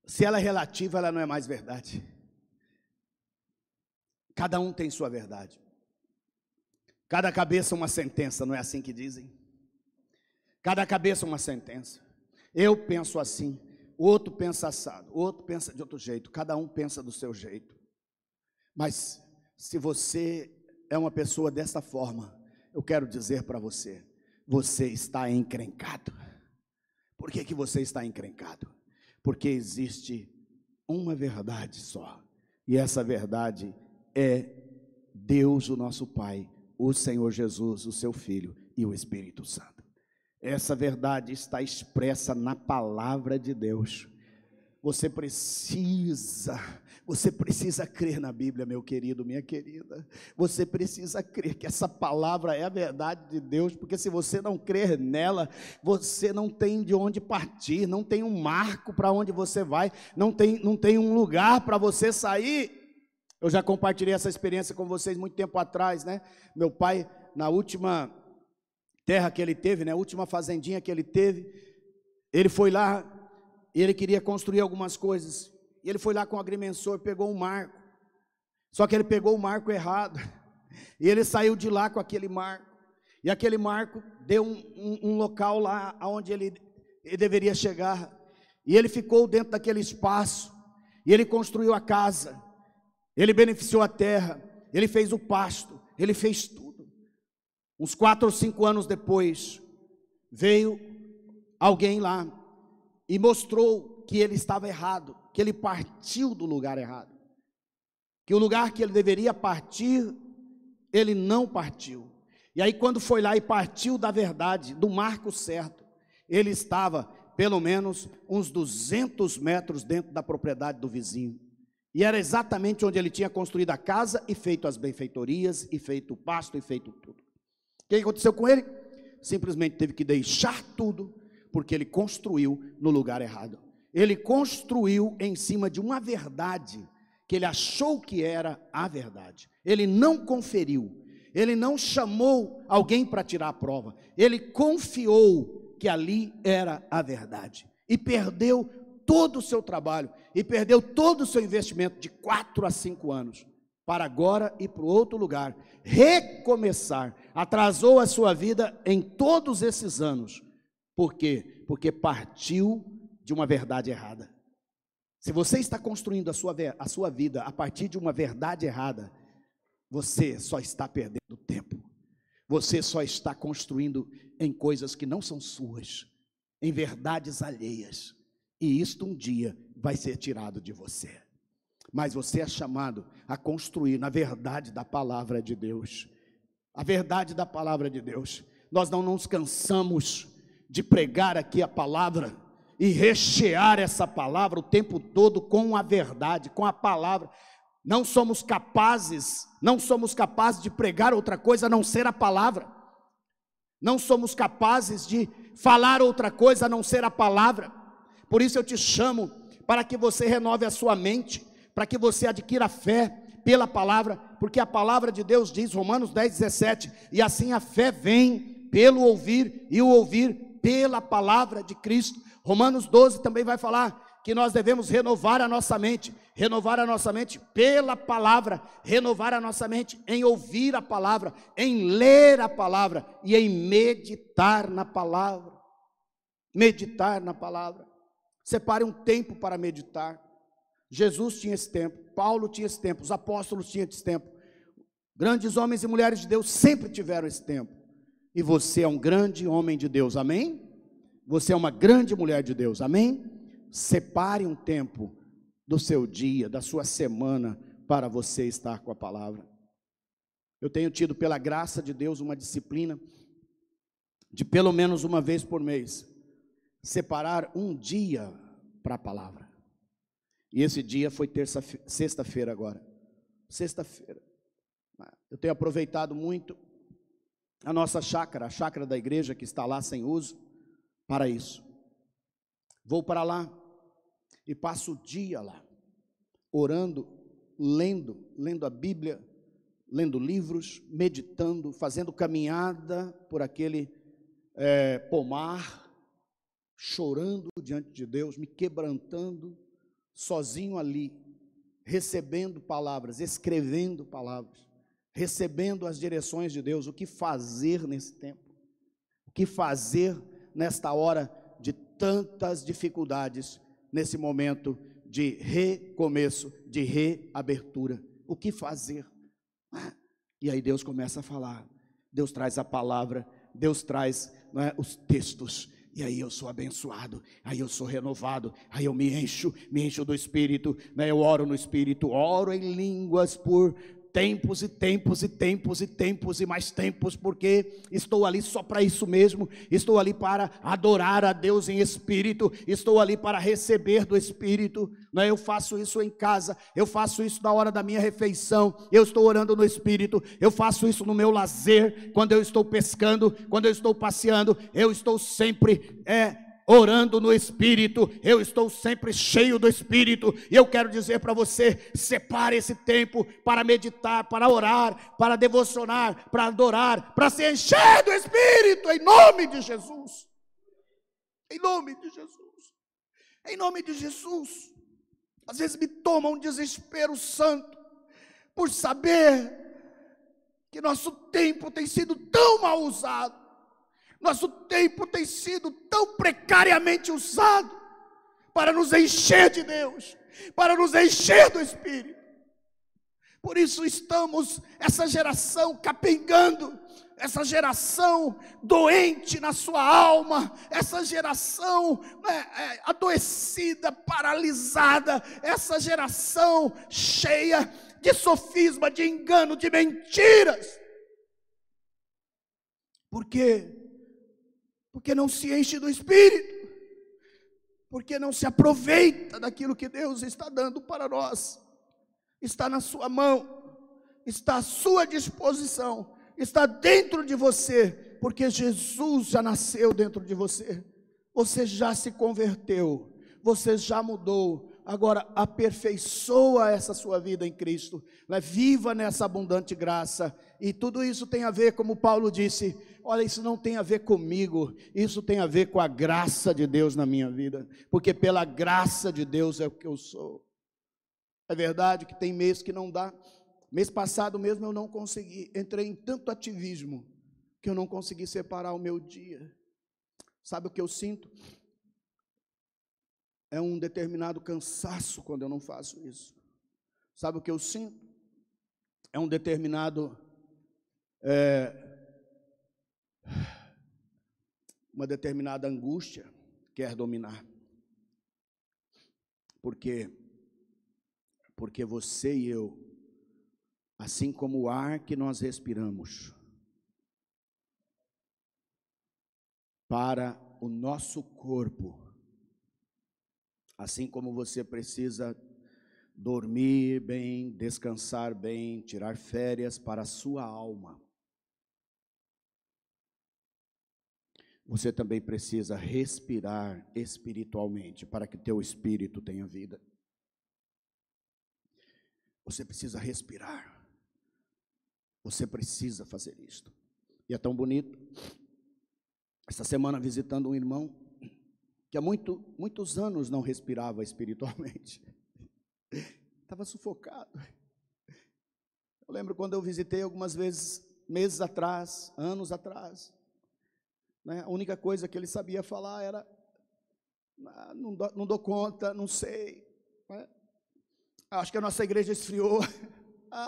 Se ela é relativa, ela não é mais verdade. Cada um tem sua verdade. Cada cabeça uma sentença, não é assim que dizem? Cada cabeça uma sentença. Eu penso assim, o outro pensa assado, o outro pensa de outro jeito, cada um pensa do seu jeito. Mas se você é uma pessoa dessa forma, eu quero dizer para você, você está encrencado. Por que você está encrencado? Porque existe uma verdade só, e essa verdade é Deus, o nosso Pai, o Senhor Jesus, o seu Filho e o Espírito Santo. Essa verdade está expressa na palavra de Deus. Você precisa crer na Bíblia, meu querido, minha querida. Você precisa crer que essa palavra é a verdade de Deus, porque se você não crer nela, você não tem de onde partir, não tem um marco para onde você vai, não tem um lugar para você sair. Eu já compartilhei essa experiência com vocês muito tempo atrás, né? Meu pai, na última terra que ele teve, né? A última fazendinha que ele teve, ele foi lá, e ele queria construir algumas coisas, e ele foi lá com o agrimensor, pegou um marco, só que ele pegou o marco errado, e ele saiu de lá com aquele marco, e aquele marco deu um local lá onde ele deveria chegar, e ele ficou dentro daquele espaço, e ele construiu a casa, ele beneficiou a terra, ele fez o pasto, ele fez tudo. Uns 4 ou 5 anos depois, veio alguém lá, e mostrou que ele estava errado, que ele partiu do lugar errado, que o lugar que ele deveria partir, ele não partiu. E aí quando foi lá e partiu da verdade, do marco certo, ele estava pelo menos uns 200 metros dentro da propriedade do vizinho, e era exatamente onde ele tinha construído a casa, e feito as benfeitorias, e feito o pasto, e feito tudo. O que aconteceu com ele? Simplesmente teve que deixar tudo, porque ele construiu no lugar errado. Ele construiu em cima de uma verdade que ele achou que era a verdade. Ele não conferiu, ele não chamou alguém para tirar a prova, ele confiou que ali era a verdade, e perdeu todo o seu trabalho e perdeu todo o seu investimento de 4 a 5 anos, para agora ir para outro lugar, recomeçar, atrasou a sua vida em todos esses anos. Por quê? Porque partiu de uma verdade errada. Se você está construindo a sua vida a partir de uma verdade errada, você só está perdendo tempo. Você só está construindo em coisas que não são suas, em verdades alheias. E isto um dia vai ser tirado de você. Mas você é chamado a construir na verdade da palavra de Deus. A verdade da palavra de Deus. Nós não nos cansamos de pregar aqui a palavra e rechear essa palavra o tempo todo com a verdade, com a palavra. Não somos capazes de pregar outra coisa a não ser a palavra. Não somos capazes de falar outra coisa a não ser a palavra. Por isso eu te chamo para que você renove a sua mente, para que você adquira fé pela palavra, porque a palavra de Deus diz, Romanos 10:17, e assim a fé vem pelo ouvir, e o ouvir pela palavra de Cristo. Romanos 12 também vai falar que nós devemos renovar a nossa mente pela palavra, renovar a nossa mente em ouvir a palavra, em ler a palavra e em meditar na palavra. Meditar na palavra. Separe um tempo para meditar. Jesus tinha esse tempo, Paulo tinha esse tempo, os apóstolos tinham esse tempo. Grandes homens e mulheres de Deus sempre tiveram esse tempo. E você é um grande homem de Deus, amém? Você é uma grande mulher de Deus, amém? Separe um tempo do seu dia, da sua semana, para você estar com a palavra. Eu tenho tido, pela graça de Deus, uma disciplina de pelo menos uma vez por mês, separar um dia para a palavra. E esse dia foi sexta-feira agora. Sexta-feira. Eu tenho aproveitado muito a nossa chácara, a chácara da igreja que está lá sem uso, para isso. Vou para lá e passo o dia lá, orando, lendo a Bíblia, lendo livros, meditando, fazendo caminhada por aquele pomar, chorando diante de Deus, me quebrantando, sozinho ali, recebendo palavras, escrevendo palavras, recebendo as direções de Deus, o que fazer nesse tempo, o que fazer nesta hora de tantas dificuldades, nesse momento de recomeço, de reabertura, o que fazer? E aí Deus começa a falar, Deus traz a palavra, Deus traz os textos, e aí eu sou abençoado, aí eu sou renovado, aí eu me encho do Espírito, eu oro no Espírito, oro em línguas por tempos e tempos e tempos e tempos e mais tempos, porque estou ali só para isso mesmo, estou ali para adorar a Deus em Espírito, estou ali para receber do Espírito, eu faço isso em casa, eu faço isso na hora da minha refeição, eu estou orando no Espírito, eu faço isso no meu lazer, quando eu estou pescando, quando eu estou passeando, eu estou sempre orando no Espírito, eu estou sempre cheio do Espírito, e eu quero dizer para você, separe esse tempo para meditar, para orar, para devocionar, para adorar, para se encher do Espírito, em nome de Jesus, em nome de Jesus, em nome de Jesus. Às vezes me toma um desespero santo, por saber que nosso tempo tem sido tão mal usado, nosso tempo tem sido tão precariamente usado para nos encher de Deus, para nos encher do Espírito. Por isso estamos, essa geração capengando, essa geração doente na sua alma, essa geração adoecida, paralisada, essa geração cheia de sofisma, de engano, de mentiras. Por quê? Porque não se enche do Espírito, porque não se aproveita daquilo que Deus está dando para nós. Está na sua mão, está à sua disposição, está dentro de você, porque Jesus já nasceu dentro de você, você já se converteu, você já mudou. Agora aperfeiçoa essa sua vida em Cristo, viva nessa abundante graça, e tudo isso tem a ver, como Paulo disse, olha, isso não tem a ver comigo, isso tem a ver com a graça de Deus na minha vida, porque pela graça de Deus é o que eu sou. É verdade que tem mês que não dá. Mês passado mesmo eu não consegui, entrei em tanto ativismo que eu não consegui separar o meu dia. Sabe o que eu sinto? É um determinado cansaço quando eu não faço isso. Sabe o que eu sinto? É um determinado, uma determinada angústia que quer dominar. Por quê? Porque você e eu, assim como o ar que nós respiramos, para o nosso corpo, assim como você precisa dormir bem, descansar bem, tirar férias para a sua alma, você também precisa respirar espiritualmente para que teu espírito tenha vida. Você precisa respirar. Você precisa fazer isto. E é tão bonito. Esta semana visitando um irmão que há muitos anos não respirava espiritualmente. Estava sufocado. Eu lembro quando eu visitei algumas vezes, meses atrás, anos atrás, né, a única coisa que ele sabia falar era, não dou conta, não sei, né? Acho que a nossa igreja esfriou,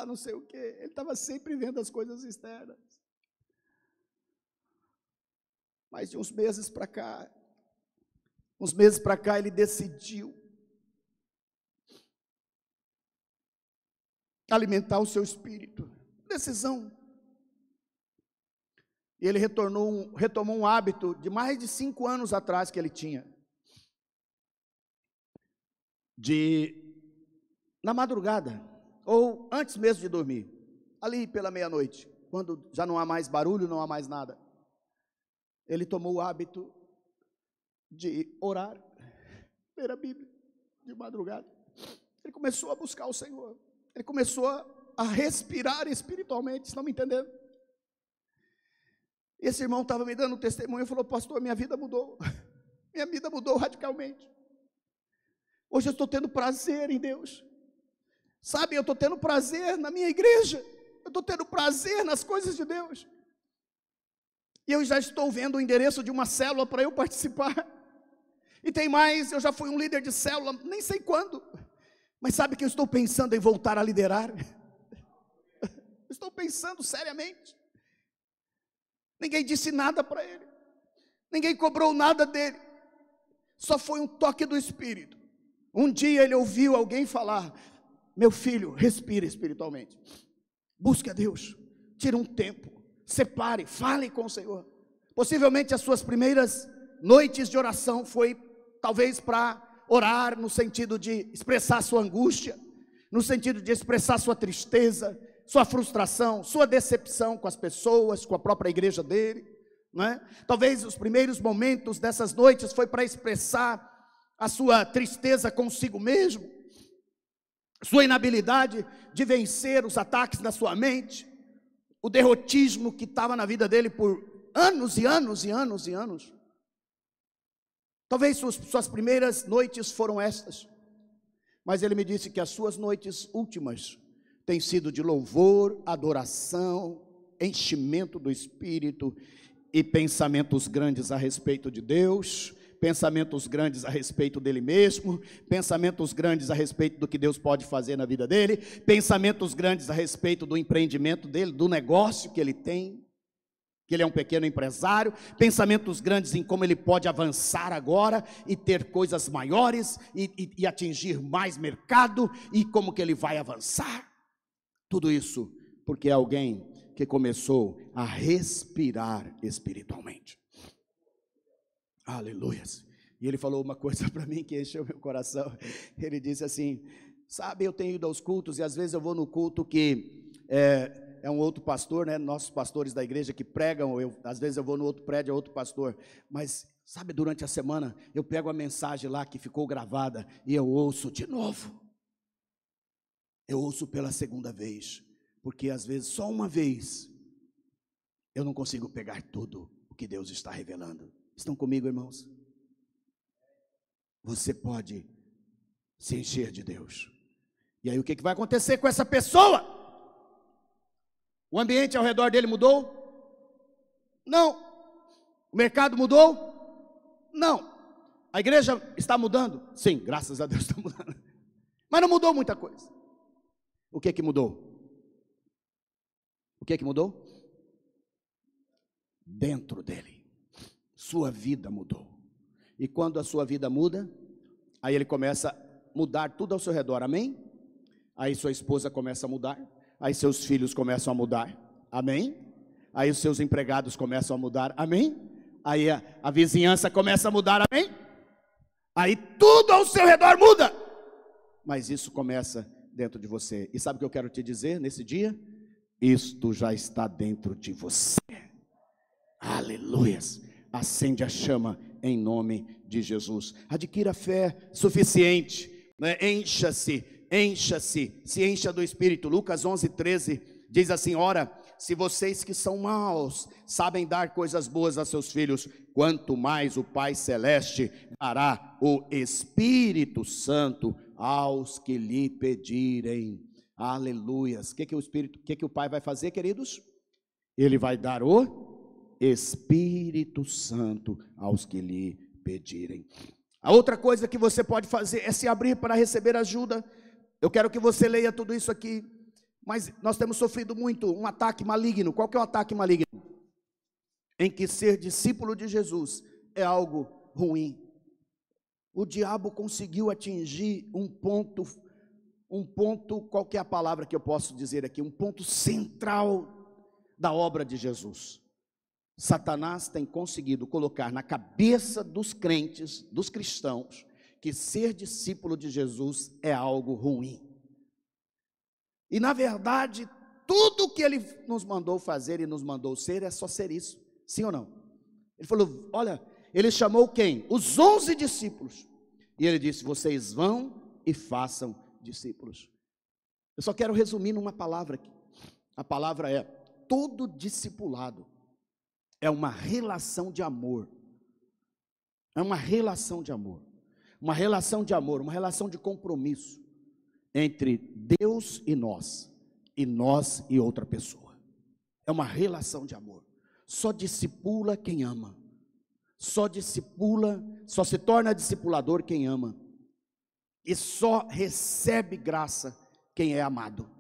não sei o quê. Ele estava sempre vendo as coisas externas. Mas de uns meses para cá, ele decidiu alimentar o seu espírito. Decisão. E ele retomou um hábito de mais de 5 anos atrás que ele tinha. Na madrugada, ou antes mesmo de dormir, ali pela meia-noite, quando já não há mais barulho, não há mais nada, ele tomou o hábito de orar, ler a Bíblia de madrugada. Ele começou a buscar o Senhor, ele começou a respirar espiritualmente. Estão me entendendo? Esse irmão estava me dando um testemunho e falou: pastor, minha vida mudou radicalmente. Hoje eu estou tendo prazer em Deus. Sabe, eu estou tendo prazer na minha igreja, eu estou tendo prazer nas coisas de Deus. E eu já estou vendo o endereço de uma célula para eu participar. E tem mais, eu já fui um líder de célula, nem sei quando. Mas sabe que eu estou pensando em voltar a liderar? Estou pensando seriamente. Ninguém disse nada para ele. Ninguém cobrou nada dele. Só foi um toque do Espírito. Um dia ele ouviu alguém falar: meu filho, respire espiritualmente. Busque a Deus. Tire um tempo. Separe, fale com o Senhor. Possivelmente as suas primeiras noites de oração foi talvez para orar no sentido de expressar sua angústia, no sentido de expressar sua tristeza, sua frustração, sua decepção com as pessoas, com a própria igreja dele, não é? Talvez os primeiros momentos dessas noites foi para expressar a sua tristeza consigo mesmo, sua inabilidade de vencer os ataques da sua mente, o derrotismo que estava na vida dele por anos e anos e anos e anos. Talvez suas primeiras noites foram estas, mas ele me disse que as suas noites últimas têm sido de louvor, adoração, enchimento do Espírito e pensamentos grandes a respeito de Deus, pensamentos grandes a respeito dele mesmo, pensamentos grandes a respeito do que Deus pode fazer na vida dele, pensamentos grandes a respeito do empreendimento dele, do negócio que ele tem, que ele é um pequeno empresário, pensamentos grandes em como ele pode avançar agora e ter coisas maiores e atingir mais mercado e como que ele vai avançar. Tudo isso porque é alguém que começou a respirar espiritualmente. Aleluias. E ele falou uma coisa para mim que encheu meu coração. Ele disse assim: sabe, eu tenho ido aos cultos e às vezes eu vou no culto que é um outro pastor, né? Nossos pastores da igreja que pregam, às vezes eu vou no outro prédio, é outro pastor, mas sabe, durante a semana eu pego a mensagem lá que ficou gravada e eu ouço de novo. Eu ouço pela segunda vez, porque às vezes só uma vez eu não consigo pegar tudo o que Deus está revelando. Estão comigo, irmãos? Você pode se encher de Deus. E aí o que vai acontecer com essa pessoa? O ambiente ao redor dele mudou? Não. O mercado mudou? Não. A igreja está mudando? Sim, graças a Deus está mudando. Mas não mudou muita coisa. O que mudou? O que mudou? Dentro dele. Sua vida mudou. E quando a sua vida muda, aí ele começa a mudar tudo ao seu redor, amém? Aí sua esposa começa a mudar, aí seus filhos começam a mudar, amém? Aí os seus empregados começam a mudar, amém? Aí a vizinhança começa a mudar, amém? Aí tudo ao seu redor muda. Mas isso começa dentro de você. E sabe o que eu quero te dizer nesse dia? Isto já está dentro de você. Aleluias. Acende a chama em nome de Jesus. Adquira fé suficiente, né? Encha-se, se encha do Espírito. Lucas 11:13 diz assim: ora, se vocês que são maus sabem dar coisas boas a seus filhos, quanto mais o Pai Celeste dará o Espírito Santo aos que lhe pedirem. Aleluias. O que o Pai vai fazer, queridos? Ele vai dar o Espírito Santo aos que lhe pedirem. A outra coisa que você pode fazer é se abrir para receber ajuda. Eu quero que você leia tudo isso aqui. Mas nós temos sofrido muito um ataque maligno. Qual que é o ataque maligno? Em que ser discípulo de Jesus é algo ruim. O diabo conseguiu atingir um ponto, qual que é a palavra que eu posso dizer aqui? Um ponto central da obra de Jesus. Satanás tem conseguido colocar na cabeça dos crentes, dos cristãos, que ser discípulo de Jesus é algo ruim. E na verdade, tudo que ele nos mandou fazer e nos mandou ser é só ser isso, sim ou não? Ele falou, olha, ele chamou quem? Os 11 discípulos. E ele disse, vocês vão e façam discípulos. Eu só quero resumir numa palavra aqui. A palavra é, todo discipulado é uma relação de amor. É uma relação de amor. Uma relação de amor, uma relação de compromisso entre Deus e nós e outra pessoa. É uma relação de amor. Só discipula quem ama. Só se torna discipulador quem ama. E só recebe graça quem é amado.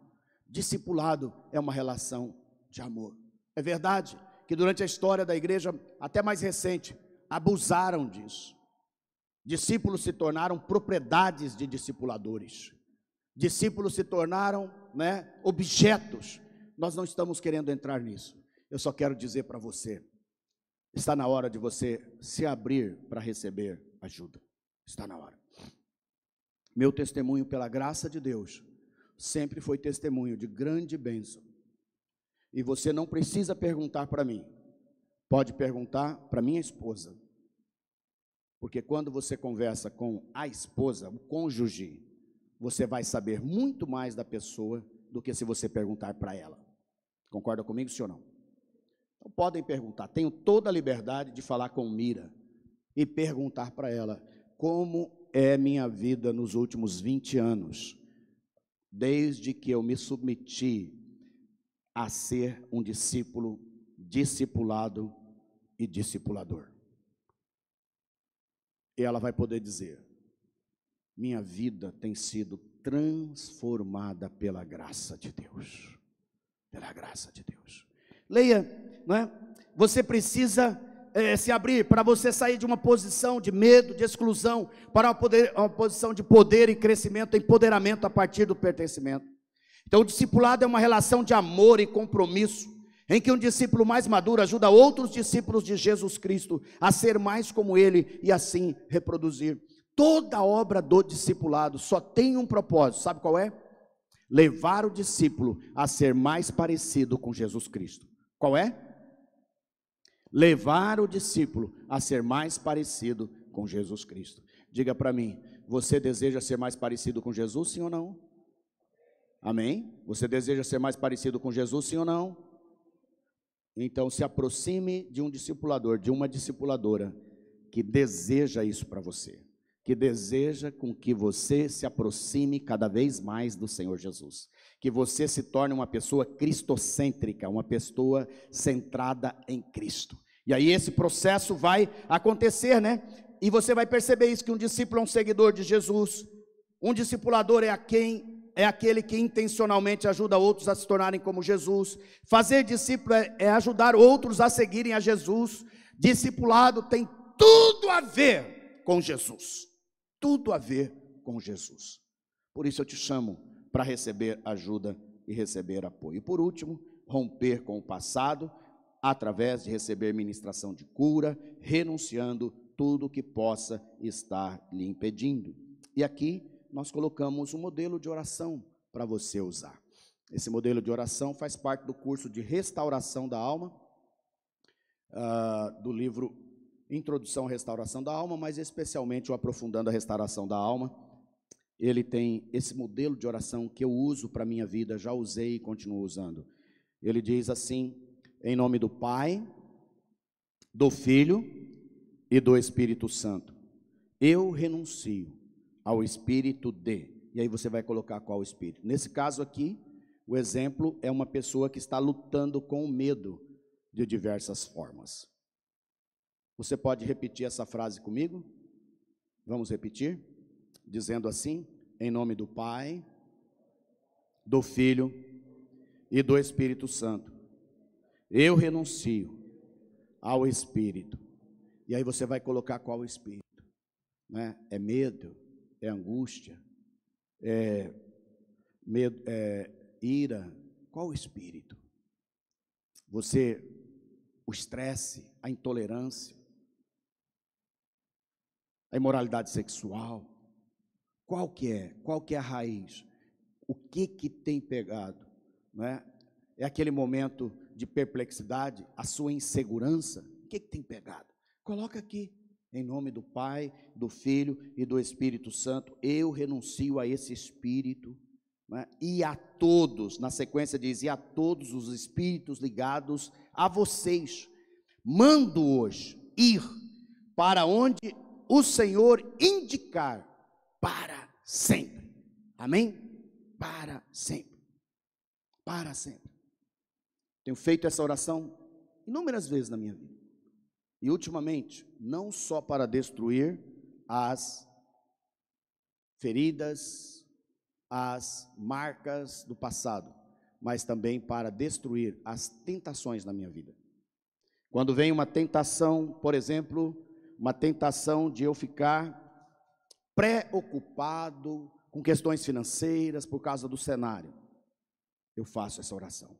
Discipulado é uma relação de amor. É verdade que durante a história da igreja, até mais recente, abusaram disso. Discípulos se tornaram propriedades de discipuladores. Discípulos se tornaram, objetos. Nós não estamos querendo entrar nisso. Eu só quero dizer para você, está na hora de você se abrir para receber ajuda. Está na hora. Meu testemunho pela graça de Deus sempre foi testemunho de grande bênção. E você não precisa perguntar para mim. Pode perguntar para minha esposa. Porque quando você conversa com a esposa, o cônjuge, você vai saber muito mais da pessoa do que se você perguntar para ela. Concorda comigo, sim ou não? Então podem perguntar. Tenho toda a liberdade de falar com Mira e perguntar para ela como é minha vida nos últimos 20 anos, desde que eu me submeti a ser um discípulo, discipulado e discipulador. E ela vai poder dizer, minha vida tem sido transformada pela graça de Deus. Pela graça de Deus. Leia, Você precisa se abrir para você sair de uma posição de medo, de exclusão, para uma posição de poder e crescimento, empoderamento a partir do pertencimento. Então o discipulado é uma relação de amor e compromisso, em que um discípulo mais maduro ajuda outros discípulos de Jesus Cristo a ser mais como ele e assim reproduzir. Toda obra do discipulado só tem um propósito, sabe qual é? Levar o discípulo a ser mais parecido com Jesus Cristo. Qual é? Levar o discípulo a ser mais parecido com Jesus Cristo. Diga para mim, você deseja ser mais parecido com Jesus, sim ou não? Amém? Você deseja ser mais parecido com Jesus, sim ou não? Então se aproxime de um discipulador, de uma discipuladora que deseja isso para você, que deseja com que você se aproxime cada vez mais do Senhor Jesus, que você se torne uma pessoa cristocêntrica, uma pessoa centrada em Cristo. E aí esse processo vai acontecer, né? E você vai perceber isso, que um discípulo é um seguidor de Jesus, um discipulador é aquele que intencionalmente ajuda outros a se tornarem como Jesus. Fazer discípulo é ajudar outros a seguirem a Jesus. Discipulado tem tudo a ver com Jesus, tudo a ver com Jesus. Por isso eu te chamo para receber ajuda e receber apoio. E por último, romper com o passado, através de receber ministração de cura, renunciando tudo que possa estar lhe impedindo. E aqui nós colocamos um modelo de oração para você usar. Esse modelo de oração faz parte do curso de restauração da alma, do livro Introdução à Restauração da Alma, mas especialmente o Aprofundando a Restauração da Alma. Ele tem esse modelo de oração que eu uso para a minha vida, já usei e continuo usando. Ele diz assim: em nome do Pai, do Filho e do Espírito Santo, eu renuncio ao espírito de... E aí você vai colocar qual espírito. Nesse caso aqui, o exemplo é uma pessoa que está lutando com o medo de diversas formas. Você pode repetir essa frase comigo? Vamos repetir? Dizendo assim: em nome do Pai, do Filho e do Espírito Santo, eu renuncio ao espírito. E aí você vai colocar qual espírito, né? É medo, é angústia, é medo, é ira. Qual espírito? O estresse, a intolerância, a imoralidade sexual. Qual que é a raiz? O que tem pegado, né? É aquele momento de perplexidade, a sua insegurança. O que tem pegado? Coloca aqui: em nome do Pai, do Filho e do Espírito Santo, eu renuncio a esse espírito, né? E a todos, na sequência diz, e a todos os espíritos ligados a vocês, mando hoje ir para onde o Senhor indicar, para sempre. Amém? Para sempre. Para sempre. Tenho feito essa oração inúmeras vezes na minha vida. E ultimamente, não só para destruir as feridas, as marcas do passado, mas também para destruir as tentações na minha vida. Quando vem uma tentação, por exemplo, uma tentação de eu ficar preocupado com questões financeiras por causa do cenário, eu faço essa oração.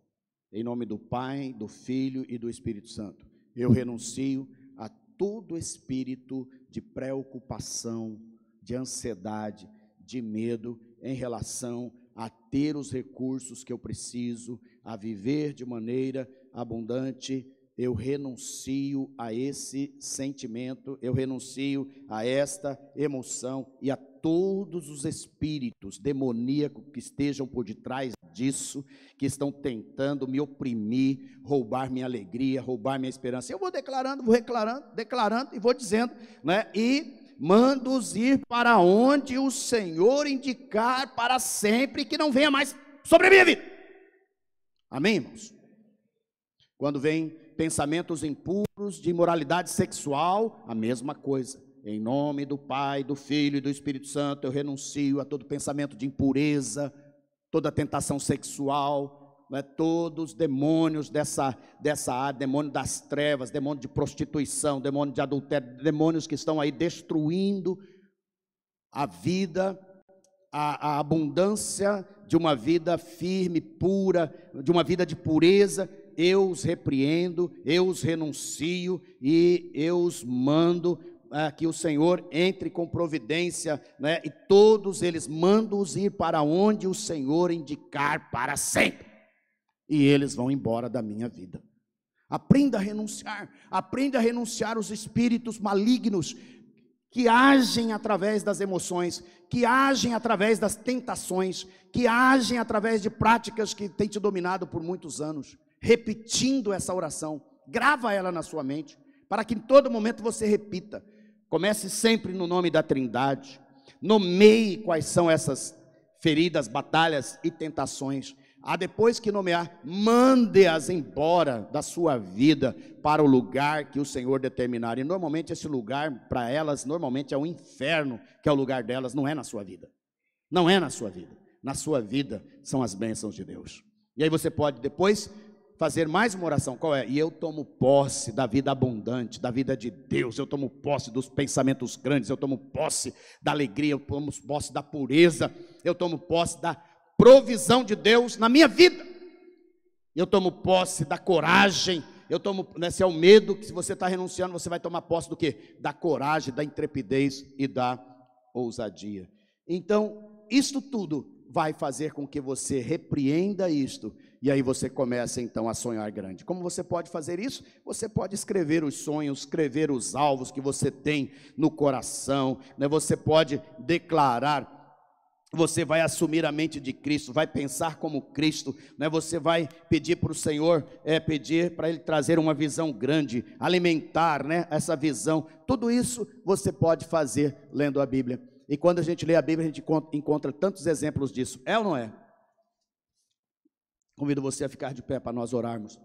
Em nome do Pai, do Filho e do Espírito Santo, eu renuncio a todo espírito de preocupação, de ansiedade, de medo em relação a ter os recursos que eu preciso, a viver de maneira abundante. Eu renuncio a esse sentimento, eu renuncio a esta emoção e a todos os espíritos demoníacos que estejam por detrás disso, que estão tentando me oprimir, roubar minha alegria, roubar minha esperança. Eu vou declarando e vou dizendo, né? E mando-os ir para onde o Senhor indicar para sempre, que não venha mais sobre a minha vida. Amém, irmãos? Quando vem pensamentos impuros de imoralidade sexual, a mesma coisa. Em nome do Pai, do Filho e do Espírito Santo, eu renuncio a todo pensamento de impureza, toda tentação sexual, né, todos os demônios dessa área, demônio das trevas, demônio de prostituição, demônio de adultério, demônios que estão aí destruindo a vida, a abundância de uma vida firme, pura, de uma vida de pureza. Eu os repreendo, eu os renuncio e eu os mando que o Senhor entre com providência, né? E todos eles mando-os ir para onde o Senhor indicar para sempre, e eles vão embora da minha vida. Aprenda a renunciar os espíritos malignos que agem através das emoções, que agem através das tentações, que agem através de práticas que têm te dominado por muitos anos. repetindo essa oração. Grava ela na sua mente, para que em todo momento você repita. Comece sempre no nome da Trindade. Nomeie quais são essas feridas, batalhas e tentações. Depois que nomear, mande-as embora da sua vida para o lugar que o Senhor determinar. E normalmente esse lugar para elas, normalmente é o inferno, que é o lugar delas, não é na sua vida. Não é na sua vida. Na sua vida são as bênçãos de Deus. E aí você pode depois fazer mais uma oração. Qual é? E eu tomo posse da vida abundante, da vida de Deus. Eu tomo posse dos pensamentos grandes. Eu tomo posse da alegria. Eu tomo posse da pureza. Eu tomo posse da provisão de Deus na minha vida. Eu tomo posse da coragem. Esse é o medo, que se você está renunciando, você vai tomar posse do quê? Da coragem, da intrepidez e da ousadia. Então, isto tudo vai fazer com que você repreenda isto, e aí você começa então a sonhar grande. Como você pode fazer isso? Você pode escrever os sonhos, escrever os alvos que você tem no coração, né? Você pode declarar. Você vai assumir a mente de Cristo, vai pensar como Cristo, né? Você vai pedir para o Senhor, pedir para Ele trazer uma visão grande, alimentar, né, essa visão. Tudo isso você pode fazer lendo a Bíblia. E quando a gente lê a Bíblia, a gente encontra tantos exemplos disso. É ou não é? Convido você a ficar de pé para nós orarmos.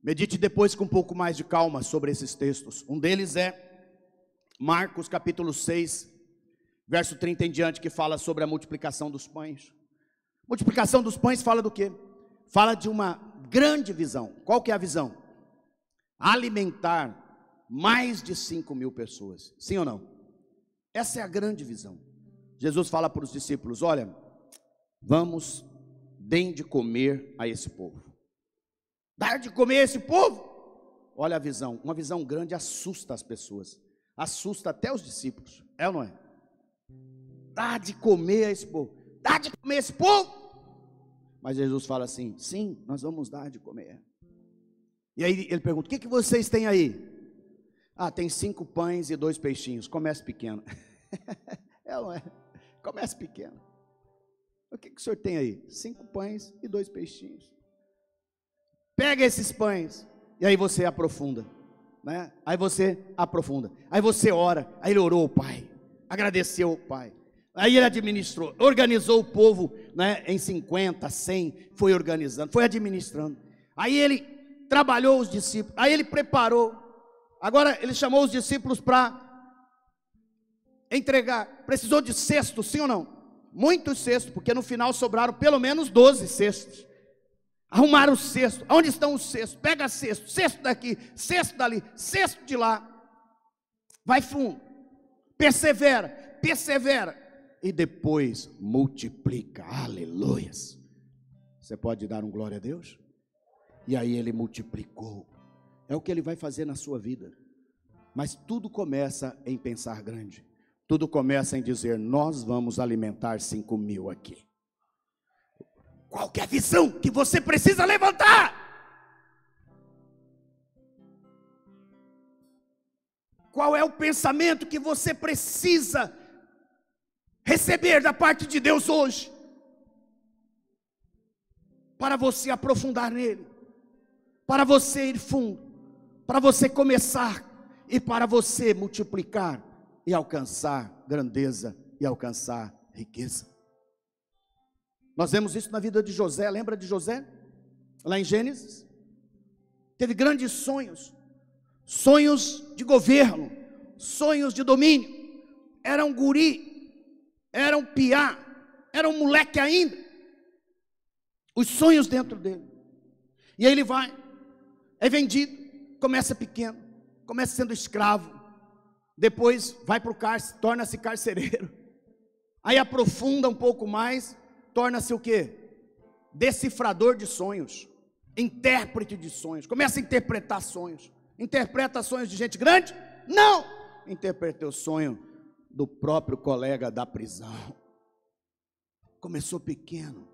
Medite depois com um pouco mais de calma sobre esses textos. Um deles é Marcos capítulo 6, verso 30 em diante, que fala sobre a multiplicação dos pães. Multiplicação dos pães fala do quê? Fala de uma grande visão. Qual que é a visão? Alimentar mais de 5.000 pessoas. Sim ou não? Essa é a grande visão. Jesus fala para os discípulos: olha, vamos, deem de comer a esse povo. Dar de comer a esse povo? Olha a visão, uma visão grande assusta as pessoas, assusta até os discípulos, é ou não é? Dá de comer a esse povo, dá de comer a esse povo. Mas Jesus fala assim: sim, nós vamos dar de comer. E aí ele pergunta: o que vocês têm aí? Tem 5 pães e 2 peixinhos. Comece pequeno. É ou não é? Comece pequeno. O que o senhor tem aí? 5 pães e 2 peixinhos. Pega esses pães, e aí você aprofunda, né? Aí você aprofunda, aí você ora. Aí ele orou ao Pai, agradeceu ao Pai, aí ele administrou, organizou o povo, né, em 50, 100, foi organizando, foi administrando. Aí ele trabalhou os discípulos, aí ele preparou. Agora ele chamou os discípulos para entregar. Precisou de cestos, sim ou não? Muitos cestos, porque no final sobraram pelo menos 12 cestos. Arrumaram o cesto. Onde estão os cestos? Pega cesto, cesto daqui, cesto dali, cesto de lá. Vai fundo, persevera, persevera, e depois multiplica. Aleluias. Você pode dar um glória a Deus? E aí ele multiplicou. É o que ele vai fazer na sua vida. Mas tudo começa em pensar grande. Tudo começa em dizer: nós vamos alimentar 5.000 aqui. Qual que é a visão que você precisa levantar? Qual é o pensamento que você precisa receber da parte de Deus hoje? Para você aprofundar nele, para você ir fundo, para você começar e para você multiplicar e alcançar grandeza e alcançar riqueza. Nós vemos isso na vida de José. Lembra de José? Lá em Gênesis. Teve grandes sonhos. Sonhos de governo. Sonhos de domínio. Era um guri. Era um piá. Era um moleque ainda. Os sonhos dentro dele. E aí ele vai. É vendido. Começa pequeno. Começa sendo escravo. Depois vai para o cárcere. Torna-se carcereiro. Aí aprofunda um pouco mais. Torna-se o quê? Decifrador de sonhos, intérprete de sonhos, começa a interpretar sonhos. Interpreta sonhos de gente grande? Não! Interpreta o sonho do próprio colega da prisão. Começou pequeno,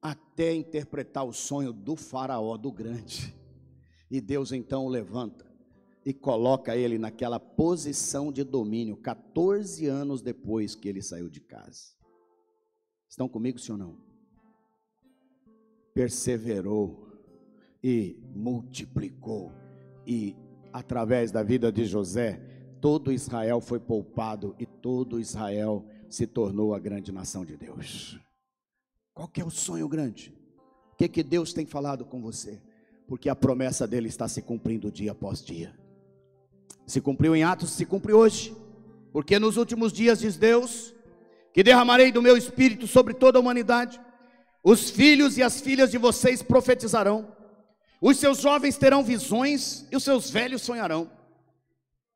até interpretar o sonho do faraó, do grande. E Deus então o levanta, e coloca ele naquela posição de domínio, 14 anos depois que ele saiu de casa. Estão comigo, sim ou não? Perseverou e multiplicou, e através da vida de José, todo Israel foi poupado e todo Israel se tornou a grande nação de Deus. Qual que é o sonho grande? O que Deus tem falado com você? Porque a promessa dele está se cumprindo dia após dia. Se cumpriu em Atos, se cumpre hoje. Porque nos últimos dias, diz Deus, que derramarei do meu espírito sobre toda a humanidade. Os filhos e as filhas de vocês profetizarão. Os seus jovens terão visões e os seus velhos sonharão.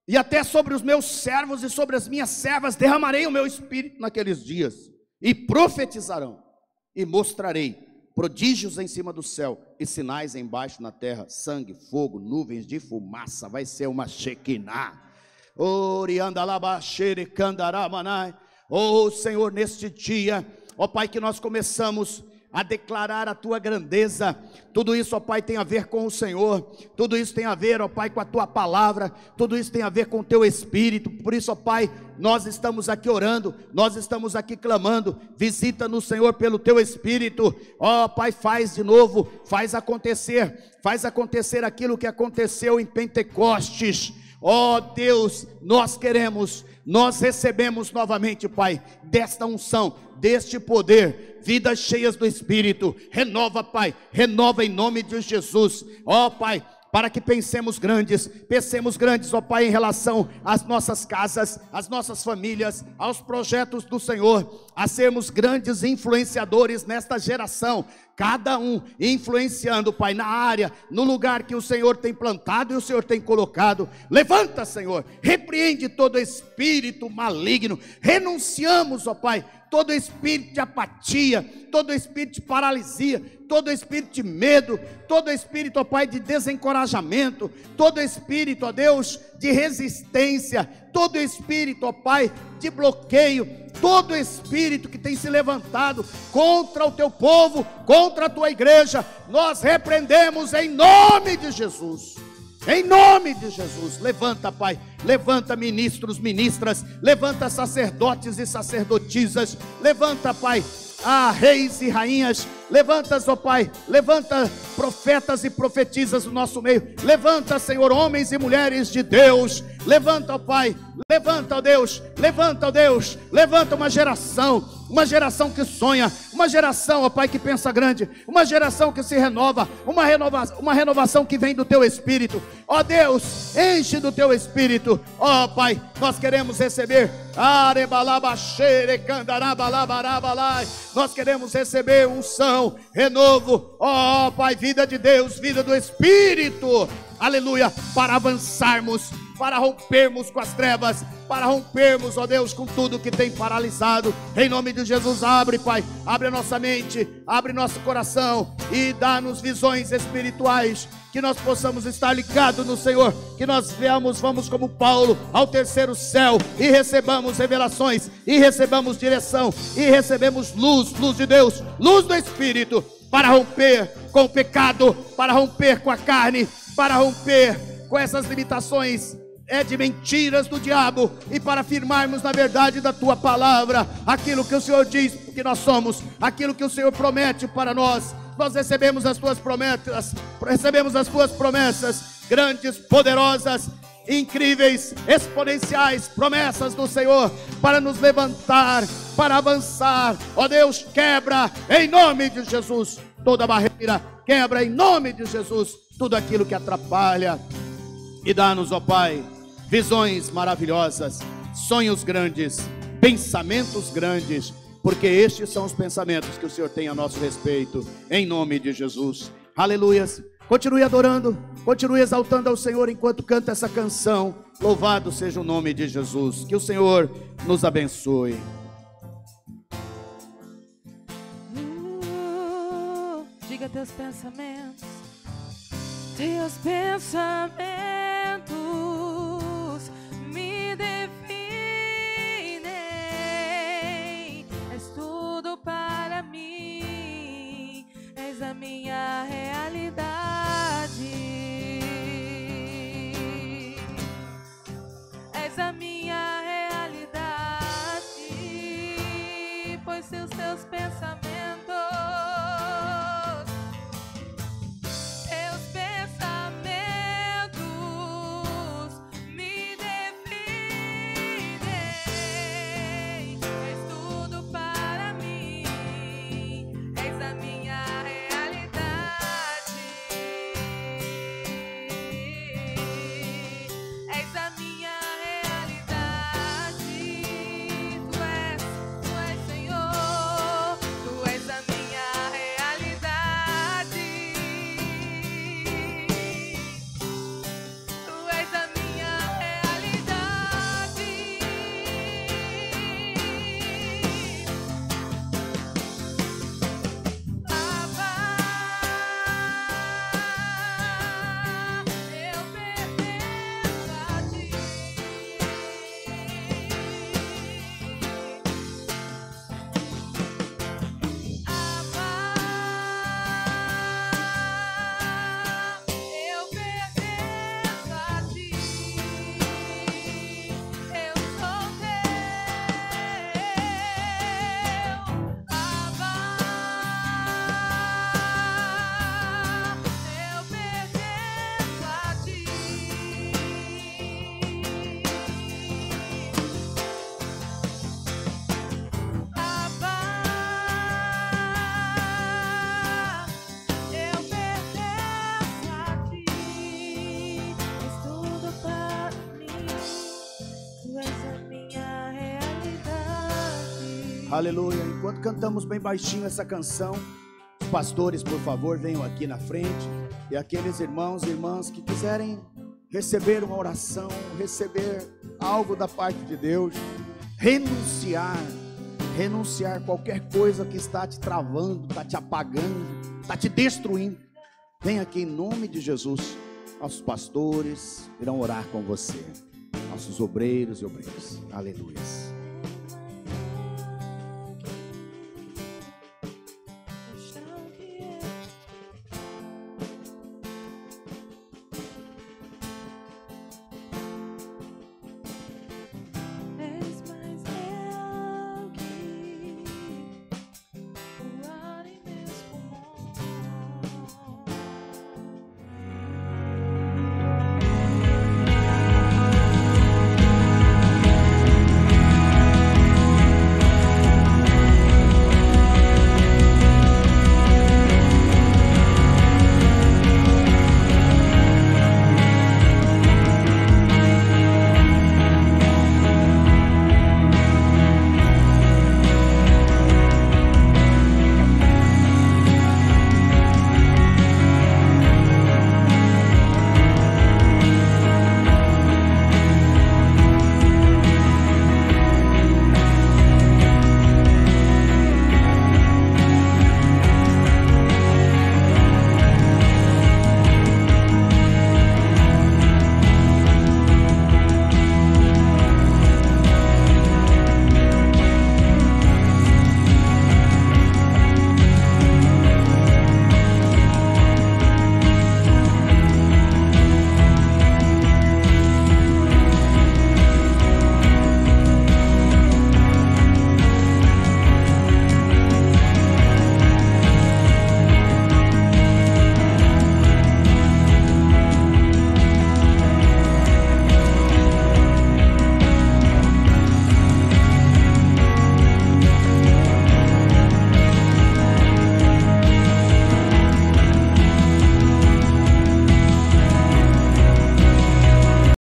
E até sobre os meus servos e sobre as minhas servas derramarei o meu espírito naqueles dias. E profetizarão. E mostrarei prodígios em cima do céu e sinais embaixo na terra, sangue, fogo, nuvens de fumaça. Vai ser uma Shekinah. Oh Senhor, neste dia, ó Pai, que nós começamos a declarar a tua grandeza. Tudo isso, ó Pai, tem a ver com o Senhor. Tudo isso tem a ver, ó Pai, com a tua palavra. Tudo isso tem a ver com o teu Espírito. Por isso, ó Pai, nós estamos aqui orando, nós estamos aqui clamando. Visita-nos, Senhor, pelo teu Espírito. Ó Pai, faz de novo, faz acontecer aquilo que aconteceu em Pentecostes. Ó Deus, nós queremos, nós recebemos novamente, Pai, desta unção, deste poder, vidas cheias do Espírito. Renova, Pai, renova em nome de Jesus. Ó Pai, para que pensemos grandes, ó Pai, em relação às nossas casas, às nossas famílias, aos projetos do Senhor, a sermos grandes influenciadores nesta geração, cada um influenciando, Pai, na área, no lugar que o Senhor tem plantado e o Senhor tem colocado. Levanta, Senhor, repreende todo espírito maligno, renunciamos, ó Pai, todo espírito de apatia, todo espírito de paralisia, todo espírito de medo, todo espírito, ó Pai, de desencorajamento, todo espírito, ó Deus, de resistência, todo espírito, ó Pai, de bloqueio, todo espírito que tem se levantado contra o teu povo, contra a tua igreja, nós repreendemos em nome de Jesus. Em nome de Jesus, levanta, Pai, levanta ministros, ministras, levanta sacerdotes e sacerdotisas, levanta, Pai, reis e rainhas, levanta, ó Pai, levanta profetas e profetisas no nosso meio, levanta, Senhor, homens e mulheres de Deus, levanta, ó Pai, levanta, ó Deus, levanta, ó Deus, levanta uma geração que sonha, uma geração, ó Pai, que pensa grande, uma geração que se renova, uma renovação que vem do teu Espírito. Ó Deus, enche do teu Espírito. Ó Pai, nós queremos receber, nós queremos receber unção, renovo, ó Pai, vida de Deus, vida do Espírito, aleluia, para avançarmos, para rompermos com as trevas, para rompermos, ó Deus, com tudo que tem paralisado. Em nome de Jesus, abre, Pai, abre a nossa mente, abre nosso coração e dá-nos visões espirituais, que nós possamos estar ligados no Senhor, que nós vamos como Paulo ao terceiro céu e recebamos revelações, e recebamos direção, e recebemos luz de Deus, luz do Espírito, para romper com o pecado, para romper com a carne, para romper com essas limitações de mentiras do diabo, e para afirmarmos na verdade da tua palavra, aquilo que o Senhor diz que nós somos, aquilo que o Senhor promete para nós. Nós recebemos as tuas promessas, grandes, poderosas, incríveis, exponenciais, promessas do Senhor, para nos levantar, para avançar. Ó Deus, quebra em nome de Jesus toda barreira, quebra em nome de Jesus tudo aquilo que atrapalha, e dá-nos, ó Pai, visões maravilhosas, sonhos grandes, pensamentos grandes, porque estes são os pensamentos que o Senhor tem a nosso respeito, em nome de Jesus. Aleluias. Continue adorando, continue exaltando ao Senhor enquanto canta essa canção. Louvado seja o nome de Jesus. Que o Senhor nos abençoe. Diga teus pensamentos. Teus pensamentos me definem. És tudo para mim. És a minha realidade. Aleluia. Enquanto cantamos bem baixinho essa canção, os pastores, por favor, venham aqui na frente. E aqueles irmãos e irmãs que quiserem receber uma oração, receber algo da parte de Deus, renunciar qualquer coisa que está te travando, está te apagando, está te destruindo. Vem aqui em nome de Jesus. Nossos pastores irão orar com você, nossos obreiros e obreiras. Aleluia.